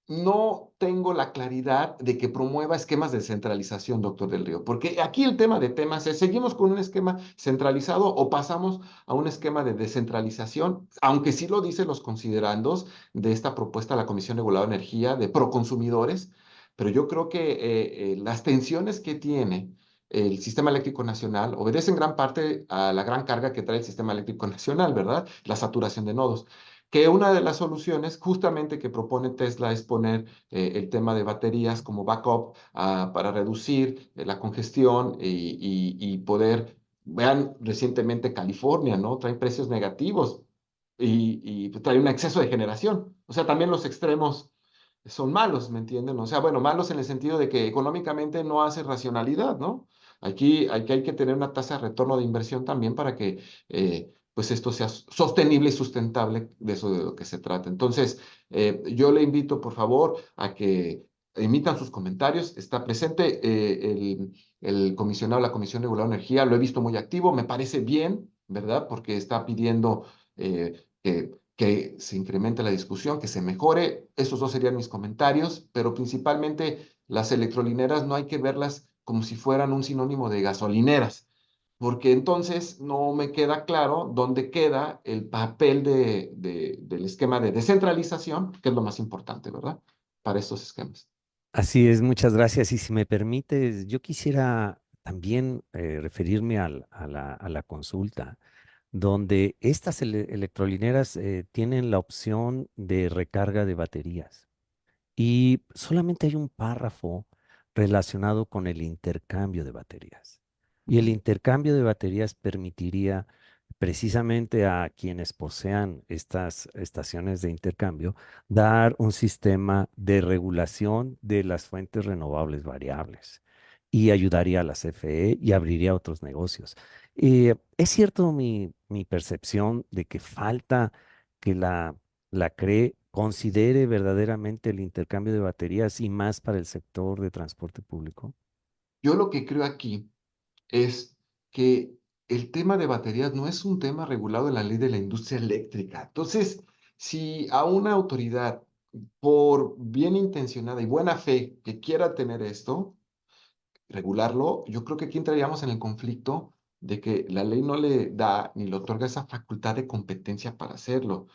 No tengo la claridad de que promueva esquemas de centralización, doctor Del Río, porque aquí el tema de temas es, ¿seguimos con un esquema centralizado o pasamos a un esquema de descentralización? Aunque sí lo dicen los considerandos de esta propuesta de la Comisión Reguladora de Energía de proconsumidores, pero yo creo que las tensiones que tiene el sistema eléctrico nacional obedecen en gran parte a la gran carga que trae el sistema eléctrico nacional, ¿verdad? La saturación de nodos que una de las soluciones justamente que propone Tesla es poner el tema de baterías como backup para reducir la congestión y poder, vean recientemente California, ¿no? Trae precios negativos y pues, trae un exceso de generación. O sea, también los extremos son malos, ¿me entienden? O sea, bueno, malos en el sentido de que económicamente no hace racionalidad, ¿no? Aquí hay que tener una tasa de retorno de inversión también para que pues esto sea sostenible y sustentable, de eso de lo que se trata. Entonces, yo le invito, por favor, a que emitan sus comentarios. Está presente el comisionado de la Comisión Reguladora de Energía, lo he visto muy activo, me parece bien, ¿verdad? Porque está pidiendo que se incremente la discusión, que se mejore. Esos dos serían mis comentarios, pero principalmente las electrolineras no hay que verlas como si fueran un sinónimo de gasolineras, porque entonces no me queda claro dónde queda el papel del esquema de descentralización, que es lo más importante, ¿verdad? Para estos esquemas. Así es, muchas gracias. Y si me permites, yo quisiera también referirme a la consulta, donde estas electrolineras tienen la opción de recarga de baterías y solamente hay un párrafo relacionado con el intercambio de baterías. Y el Ujú. intercambio de baterías permitiría precisamente a quienes posean estas estaciones de intercambio dar un sistema de regulación de las fuentes renovables variables. y ayudaría a la CFE y abriría otros negocios. ¿Es cierto mi percepción de que falta que la CRE considere verdaderamente el intercambio de baterías y más para el sector de transporte público? Yo lo que creo aquí es que el tema de baterías no es un tema regulado en la ley de la industria eléctrica. Entonces, si a una autoridad, por bien intencionada y buena fe, que quiera tener esto, regularlo, yo creo que aquí entraríamos en el conflicto de que la ley no le da ni le otorga esa facultad de competencia para hacerlo.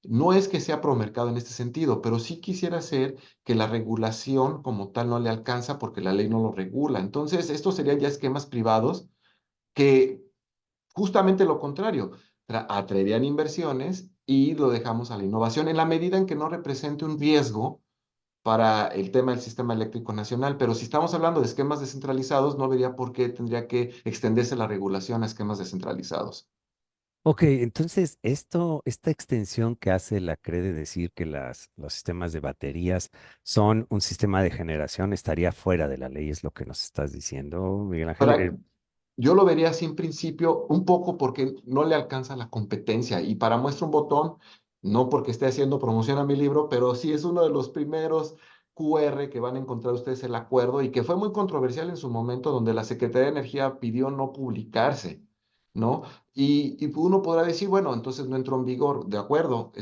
No es que sea promercado en este sentido, pero sí quisiera hacer que la regulación como tal no le alcanza porque la ley no lo regula. Entonces, estos serían ya esquemas privados que justamente lo contrario, atraerían inversiones y lo dejamos a la innovación en la medida en que no represente un riesgo para el tema del sistema eléctrico nacional. Pero si estamos hablando de esquemas descentralizados, no vería por qué tendría que extenderse la regulación a esquemas descentralizados. Ok, entonces esta extensión que hace la CRE de decir que los sistemas de baterías son un sistema de generación estaría fuera de la ley, es lo que nos estás diciendo, Miguel Ángel. Para, yo lo vería así en principio, un poco porque no le alcanza la competencia. Y para muestra un botón, no porque esté haciendo promoción a mi libro, pero sí es uno de los primeros QR que van a encontrar ustedes el acuerdo y que fue muy controversial en su momento, donde la Secretaría de Energía pidió no publicarse, ¿no? Y uno podrá decir, bueno, entonces no entró en vigor, de acuerdo,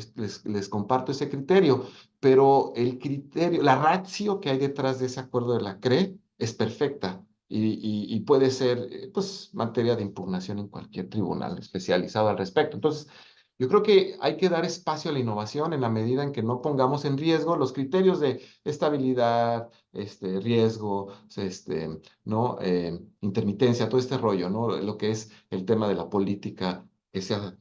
les comparto ese criterio, pero el criterio, la ratio que hay detrás de ese acuerdo de la CRE es perfecta y puede ser pues materia de impugnación en cualquier tribunal especializado al respecto. Entonces, yo creo que hay que dar espacio a la innovación en la medida en que no pongamos en riesgo los criterios de estabilidad, riesgo, ¿no? Intermitencia, todo este rollo, ¿no? Lo que es el tema de la política que sea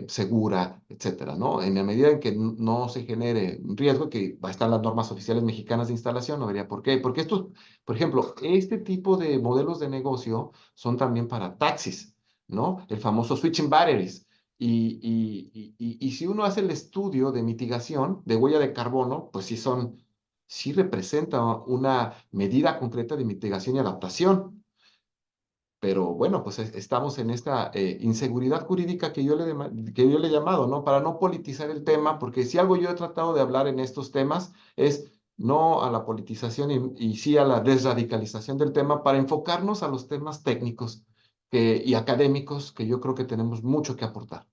segura, etcétera, ¿no? En la medida en que no se genere un riesgo, que va a estar las normas oficiales mexicanas de instalación, no vería por qué. Porque esto, por ejemplo, este tipo de modelos de negocio son también para taxis, ¿no? El famoso switching batteries. Y si uno hace el estudio de mitigación de huella de carbono, pues sí representa una medida concreta de mitigación y adaptación. Pero bueno, pues estamos en esta inseguridad jurídica que yo le he llamado, ¿no? Para no politizar el tema, porque si algo yo he tratado de hablar en estos temas es no a la politización y sí a la desradicalización del tema para enfocarnos a los temas técnicos y académicos que yo creo que tenemos mucho que aportar.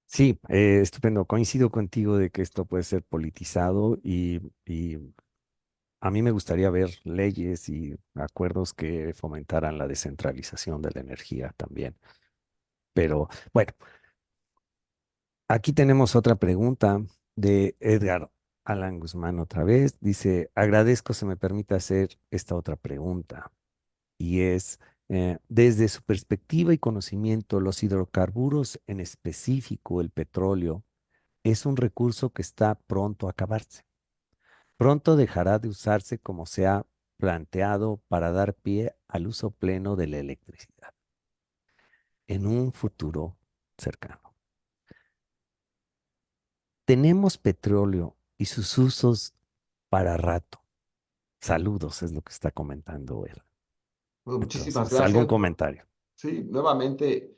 Sí, estupendo. Coincido contigo de que esto puede ser politizado y a mí me gustaría ver leyes y acuerdos que fomentaran la descentralización de la energía también. Pero bueno, aquí tenemos otra pregunta de Edgar Alan Guzmán otra vez. Dice, agradezco se me permita hacer esta otra pregunta. Y es, desde su perspectiva y conocimiento, los hidrocarburos, en específico el petróleo, es un recurso que está pronto a acabarse. Pronto dejará de usarse como se ha planteado para dar pie al uso pleno de la electricidad en un futuro cercano. Tenemos petróleo y sus usos para rato. Saludos, es lo que está comentando él. Bueno, muchísimas Entonces, ¿algún gracias. comentario? Sí, nuevamente,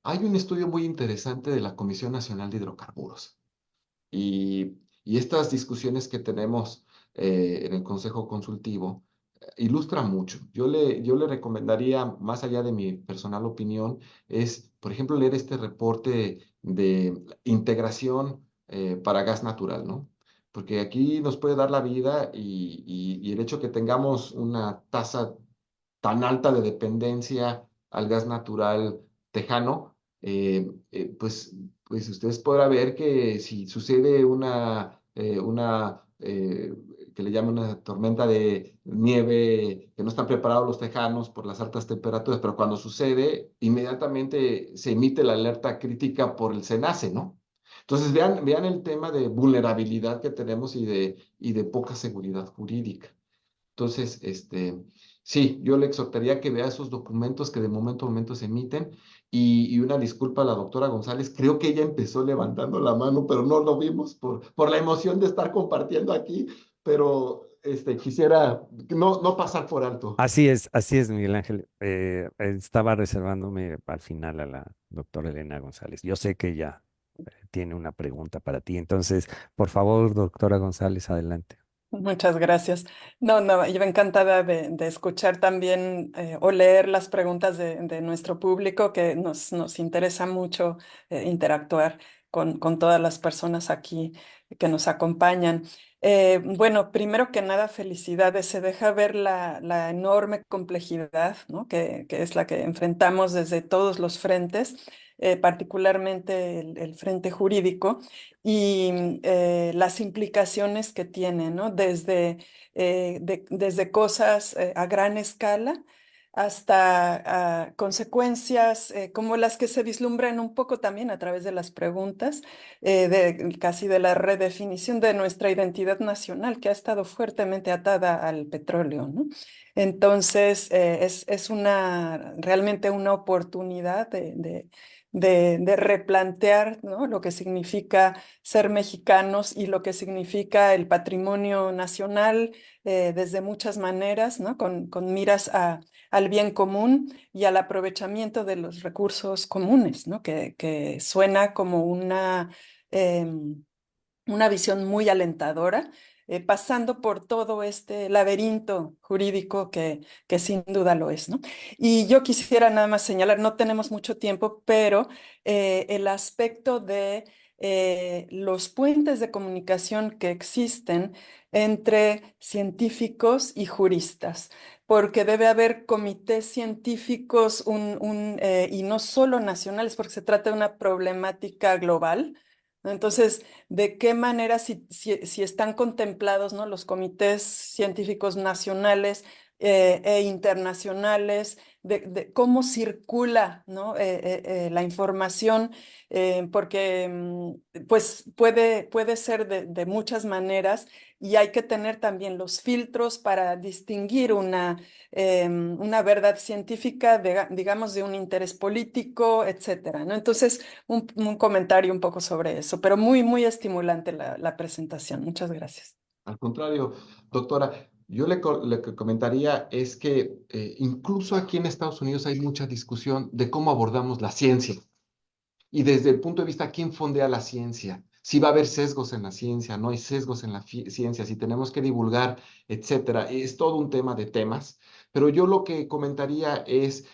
hay un estudio muy interesante de la Comisión Nacional de Hidrocarburos. Y estas discusiones que tenemos en el Consejo Consultivo ilustran mucho. Yo le recomendaría, más allá de mi personal opinión, es, por ejemplo, leer este reporte de integración para gas natural, ¿no? Porque aquí nos puede dar la vida y el hecho que tengamos una tasa tan alta de dependencia al gas natural tejano, pues ustedes podrán ver que si sucede que le llaman una tormenta de nieve, que no están preparados los tejanos por las altas temperaturas, pero cuando sucede, inmediatamente se emite la alerta crítica por el SENACE, ¿no? Entonces vean el tema de vulnerabilidad que tenemos y de poca seguridad jurídica. Entonces, sí, yo le exhortaría que vea esos documentos que de momento a momento se emiten y una disculpa a la doctora González, creo que ella empezó levantando la mano, pero no lo vimos por la emoción de estar compartiendo aquí, pero quisiera no pasar por alto. Así es, Miguel Ángel. Estaba reservándome al final a la doctora Elena González. Yo sé que ella tiene una pregunta para ti, entonces, por favor, doctora González, adelante. Muchas gracias. No, no, yo encantada de escuchar también o leer las preguntas de nuestro público, que nos interesa mucho interactuar con todas las personas aquí que nos acompañan. Bueno, primero que nada, felicidades. Se deja ver la enorme complejidad, ¿no? Que es la que enfrentamos desde todos los frentes, particularmente el frente jurídico y las implicaciones que tiene, ¿no? Desde cosas a gran escala hasta consecuencias como las que se vislumbran un poco también a través de las preguntas, casi de la redefinición de nuestra identidad nacional, que ha estado fuertemente atada al petróleo, ¿no? Entonces, es realmente una oportunidad de replantear, ¿no? Lo que significa ser mexicanos y lo que significa el patrimonio nacional desde muchas maneras, ¿no? Con miras al bien común y al aprovechamiento de los recursos comunes, ¿no? Que suena como una visión muy alentadora, pasando por todo este laberinto jurídico que sin duda lo es, ¿no? Y yo quisiera nada más señalar, no tenemos mucho tiempo, pero el aspecto de los puentes de comunicación que existen entre científicos y juristas, porque debe haber comités científicos y no solo nacionales, porque se trata de una problemática global, ¿no? Entonces, ¿de qué manera si están contemplados, ¿no? Los comités científicos nacionales e internacionales, de cómo circula, ¿no? La información? Porque pues puede ser de muchas maneras y hay que tener también los filtros para distinguir una verdad científica, digamos, de un interés político, etcétera, ¿no? Entonces, un comentario un poco sobre eso, pero muy, muy estimulante la presentación. Muchas gracias. Al contrario, doctora, yo le comentaría es que incluso aquí en Estados Unidos hay mucha discusión de cómo abordamos la ciencia. Y desde el punto de vista, ¿quién fondea la ciencia? Si va a haber sesgos en la ciencia, no hay sesgos en la ciencia, si tenemos que divulgar, etcétera. Es todo un tema de temas, pero yo lo que comentaría es,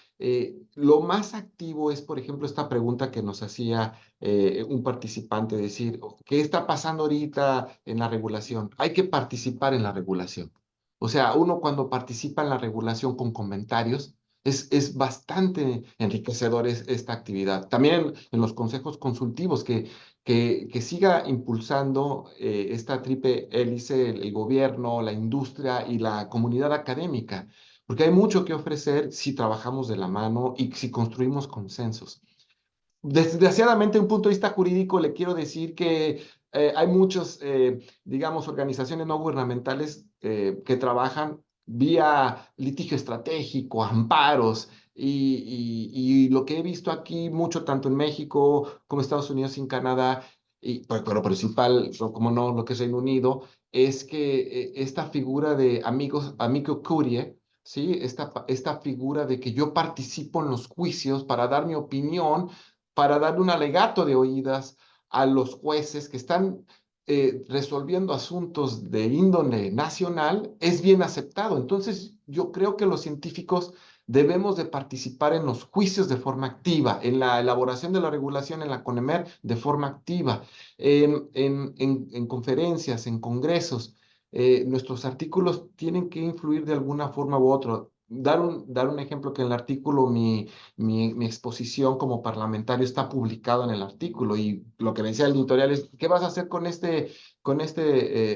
lo más activo es, por ejemplo, esta pregunta que nos hacía un participante, decir, ¿qué está pasando ahorita en la regulación? Hay que participar en la regulación. O sea, uno cuando participa en la regulación con comentarios, es bastante enriquecedor esta actividad. También en los consejos consultivos, que siga impulsando esta triple hélice, el gobierno, la industria y la comunidad académica, porque hay mucho que ofrecer si trabajamos de la mano y si construimos consensos. Desgraciadamente, de un punto de vista jurídico, le quiero decir que hay muchos, digamos, organizaciones no gubernamentales que trabajan vía litigio estratégico, amparos, y lo que he visto aquí mucho, tanto en México como Estados Unidos y en Canadá, pero lo principal, como no, lo que es Reino Unido, es que esta figura de amico curiae, ¿sí? Esta figura de que yo participo en los juicios para dar mi opinión, para darle un alegato de oídas a los jueces que están resolviendo asuntos de índole nacional, es bien aceptado. Entonces, yo creo que los científicos debemos de participar en los juicios de forma activa, en la elaboración de la regulación en la CONEMER de forma activa, en conferencias, en congresos. Nuestros artículos tienen que influir de alguna forma u otra. Dar un ejemplo que en el artículo mi exposición como parlamentario está publicado en el artículo y lo que decía el editorial es, ¿qué vas a hacer con este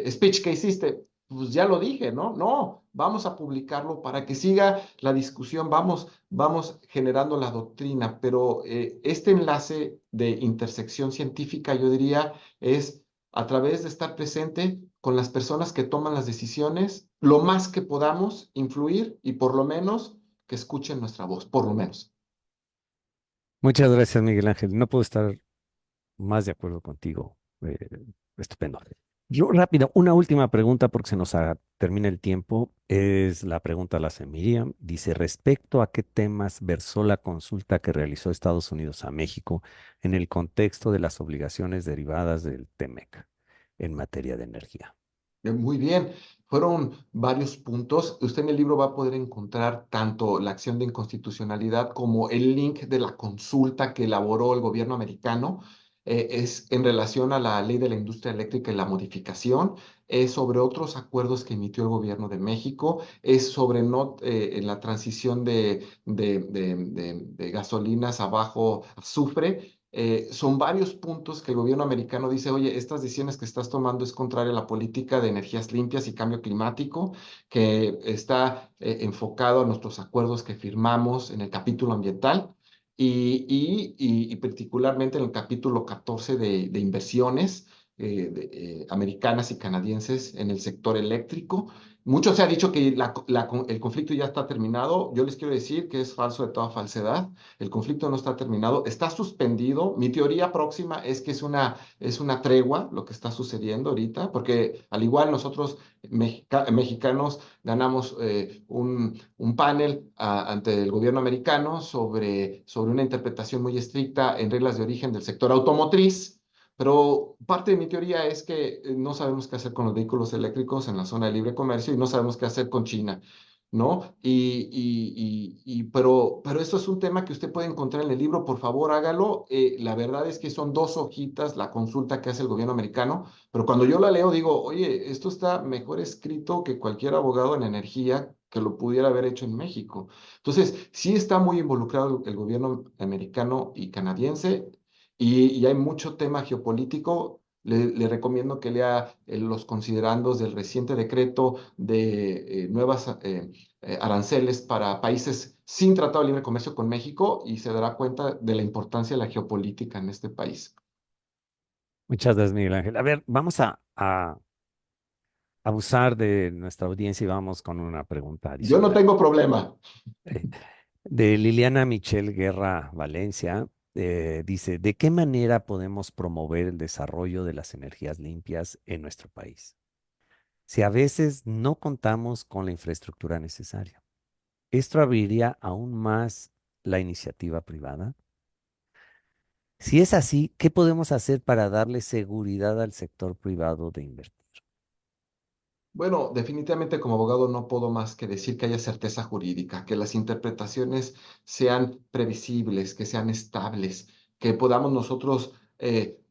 speech que hiciste? Pues ya lo dije, ¿no? No, vamos a publicarlo para que siga la discusión, vamos generando la doctrina, pero este enlace de intersección científica, yo diría, es a través de estar presente con las personas que toman las decisiones, lo más que podamos influir y por lo menos que escuchen nuestra voz, por lo menos. Muchas gracias, Miguel Ángel. No puedo estar más de acuerdo contigo. Estupendo. Yo rápido, una última pregunta porque se nos termina el tiempo. Es la pregunta la hace Miriam. Dice, respecto a qué temas versó la consulta que realizó Estados Unidos a México en el contexto de las obligaciones derivadas del TEMEC en materia de energía. Muy bien, fueron varios puntos. Usted en el libro va a poder encontrar tanto la acción de inconstitucionalidad como el link de la consulta que elaboró el gobierno americano. Es en relación a la ley de la industria eléctrica y la modificación, es sobre otros acuerdos que emitió el gobierno de México, es sobre no, en la transición de gasolinas a bajo azufre. Son varios puntos que el gobierno americano dice, oye, estas decisiones que estás tomando es contraria a la política de energías limpias y cambio climático, que está enfocado a nuestros acuerdos que firmamos en el capítulo ambiental y particularmente en el capítulo 14 de inversiones americanas y canadienses en el sector eléctrico. Mucho se ha dicho que el conflicto ya está terminado. Yo les quiero decir que es falso de toda falsedad. El conflicto no está terminado, está suspendido. Mi teoría próxima es que es una tregua lo que está sucediendo ahorita, porque al igual nosotros mexicanos ganamos un panel ante el gobierno americano sobre una interpretación muy estricta en reglas de origen del sector automotriz. Pero parte de mi teoría es que no sabemos qué hacer con los vehículos eléctricos en la zona de libre comercio y no sabemos qué hacer con China. ¿No? Pero esto es un tema que usted puede encontrar en el libro, por favor, hágalo. La verdad es que son 2 hojitas la consulta que hace el gobierno americano, pero cuando yo la leo digo, oye, esto está mejor escrito que cualquier abogado en energía que lo pudiera haber hecho en México. Entonces, sí está muy involucrado el gobierno americano y canadiense y hay mucho tema geopolítico. Le recomiendo que lea los considerandos del reciente decreto de nuevas aranceles para países sin tratado de libre comercio con México y se dará cuenta de la importancia de la geopolítica en este país. Muchas gracias, Miguel Ángel. A ver, vamos a abusar de nuestra audiencia y vamos con una pregunta Yo no adicional. tengo problema. Eh, De Liliana Michelle Guerra Valencia, dice, ¿de qué manera podemos promover el desarrollo de las energías limpias en nuestro país? Si a veces no contamos con la infraestructura necesaria. ¿Esto abriría aún más la iniciativa privada? Si es así, ¿qué podemos hacer para darle seguridad al sector privado de invertir? Bueno, definitivamente como abogado no puedo más que decir que haya certeza jurídica, que las interpretaciones sean previsibles, que sean estables, que podamos nosotros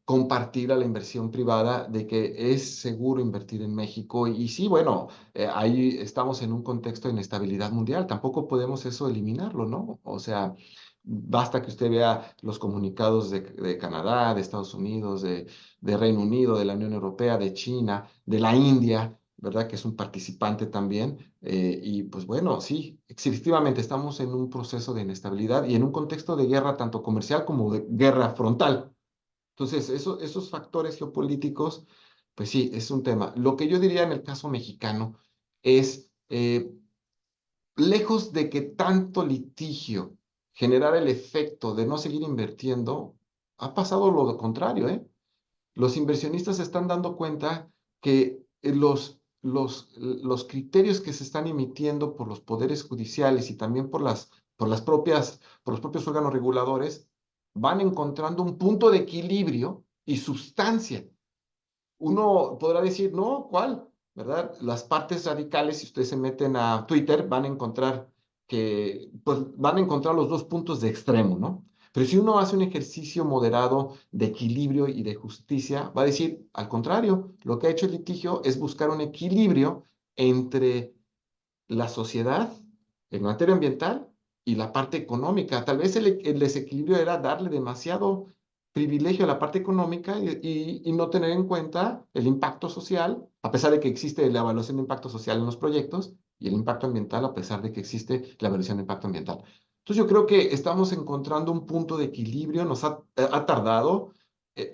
compartir a la inversión privada de que es seguro invertir en México. Y sí, bueno, ahí estamos en un contexto de inestabilidad mundial, tampoco podemos eso eliminarlo, ¿no? O sea, basta que usted vea los comunicados de Canadá, de Estados Unidos, de Reino Unido, de la Unión Europea, de China, de la India, ¿verdad? Que es un participante también. Y pues bueno, sí, efectivamente estamos en un proceso de inestabilidad y en un contexto de guerra tanto comercial como de guerra frontal. Entonces, esos factores geopolíticos, pues sí, es un tema. Lo que yo diría en el caso mexicano es, lejos de que tanto litigio generara el efecto de no seguir invirtiendo, ha pasado lo contrario, ¿eh? Los inversionistas se están dando cuenta que los criterios que se están emitiendo por los poderes judiciales y también por los propios órganos reguladores van encontrando un punto de equilibrio y sustancia. Uno podrá decir, no, ¿cuál? ¿Verdad? Las partes radicales, si ustedes se meten a Twitter, van a encontrar pues van a encontrar los 2 puntos de extremo, ¿no? Pero si uno hace un ejercicio moderado de equilibrio y de justicia, va a decir, al contrario, lo que ha hecho el litigio es buscar un equilibrio entre la sociedad en materia ambiental y la parte económica. Tal vez el desequilibrio era darle demasiado privilegio a la parte económica y no tener en cuenta el impacto social, a pesar de que existe la evaluación de impacto social en los proyectos, y el impacto ambiental, a pesar de que existe la evaluación de impacto ambiental. Entonces yo creo que estamos encontrando un punto de equilibrio, ha tardado,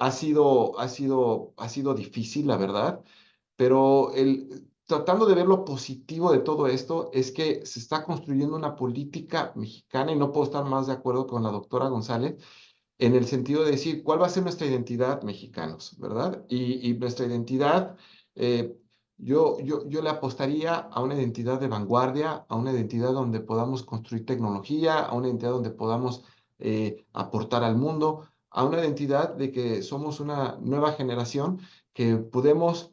ha sido difícil, la verdad, pero tratando de ver lo positivo de todo esto es que se está construyendo una política mexicana y no puedo estar más de acuerdo con la doctora González en el sentido de decir cuál va a ser nuestra identidad mexicanos, ¿verdad? Y nuestra identidad Eh, yo le apostaría a una identidad de vanguardia, a una identidad donde podamos construir tecnología, a una identidad donde podamos aportar al mundo, a una identidad de que somos una nueva generación que podemos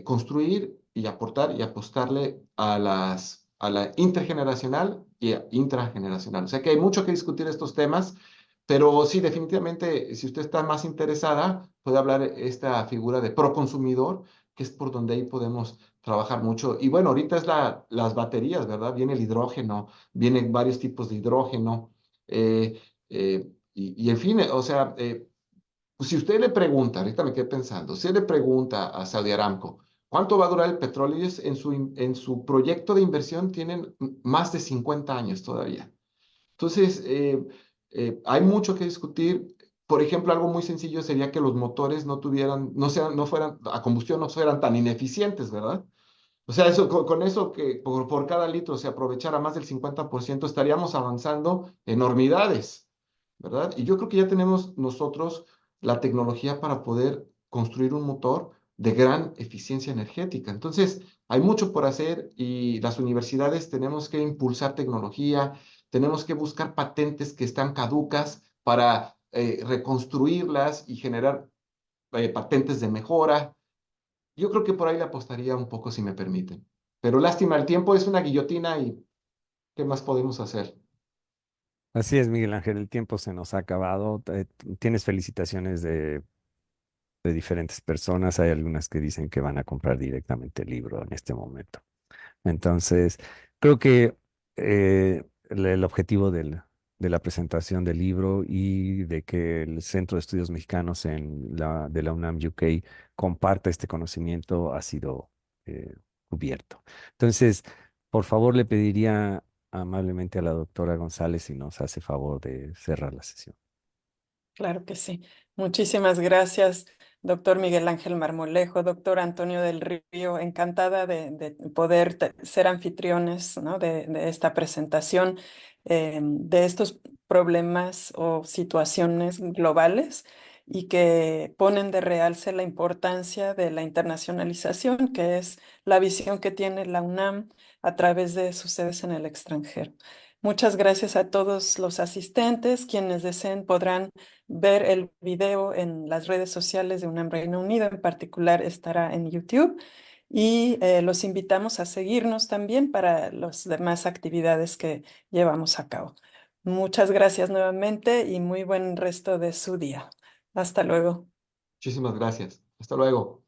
construir y aportar y apostarle a la intergeneracional y a intrageneracional. O sea que hay mucho que discutir estos temas, pero sí, definitivamente, si usted está más interesada, puede hablar esta figura de proconsumidor, que es por donde ahí podemos trabajar mucho. Y bueno, ahorita es las baterías, ¿verdad? Viene el hidrógeno, vienen varios tipos de hidrógeno. Y en fin, o sea, si usted le pregunta, ahorita me quedé pensando, si le pregunta a Saudi Aramco, ¿cuánto va a durar el petróleo? Ellos en su proyecto de inversión tienen más de 50 años todavía. Entonces, hay mucho que discutir. Por ejemplo, algo muy sencillo sería que los motores no tuvieran, no fueran, a combustión no fueran tan ineficientes, ¿verdad? O sea, eso, con eso que por cada litro se aprovechara más del 50%, estaríamos avanzando enormidades, ¿verdad? Y yo creo que ya tenemos nosotros la tecnología para poder construir un motor de gran eficiencia energética. Entonces, hay mucho por hacer y las universidades tenemos que impulsar tecnología, tenemos que buscar patentes que están caducas para reconstruirlas y generar patentes de mejora. Yo creo que por ahí le apostaría un poco, si me permiten. Pero lástima, el tiempo es una guillotina y ¿qué más podemos hacer? Así es, Miguel Ángel, el tiempo se nos ha acabado. Tienes felicitaciones de diferentes personas. Hay algunas que dicen que van a comprar directamente el libro en este momento. Entonces, creo que el objetivo de la presentación del libro y de que el Centro de Estudios Mexicanos de la UNAM UK comparta este conocimiento ha sido cubierto. Entonces, por favor, le pediría amablemente a la doctora González si nos hace favor de cerrar la sesión. Claro que sí. Muchísimas gracias, doctor Miguel Ángel Marmolejo, doctor Antonio del Río. Encantada de poder ser anfitriones, ¿no? de esta presentación, de estos problemas o situaciones globales y que ponen de realce la importancia de la internacionalización, que es la visión que tiene la UNAM a través de sus sedes en el extranjero. Muchas gracias a todos los asistentes. Quienes deseen podrán ver el video en las redes sociales de UNAM Reino Unido, en particular estará en YouTube. Y los invitamos a seguirnos también para las demás actividades que llevamos a cabo. Muchas gracias nuevamente y muy buen resto de su día. Hasta luego. Muchísimas gracias. Hasta luego.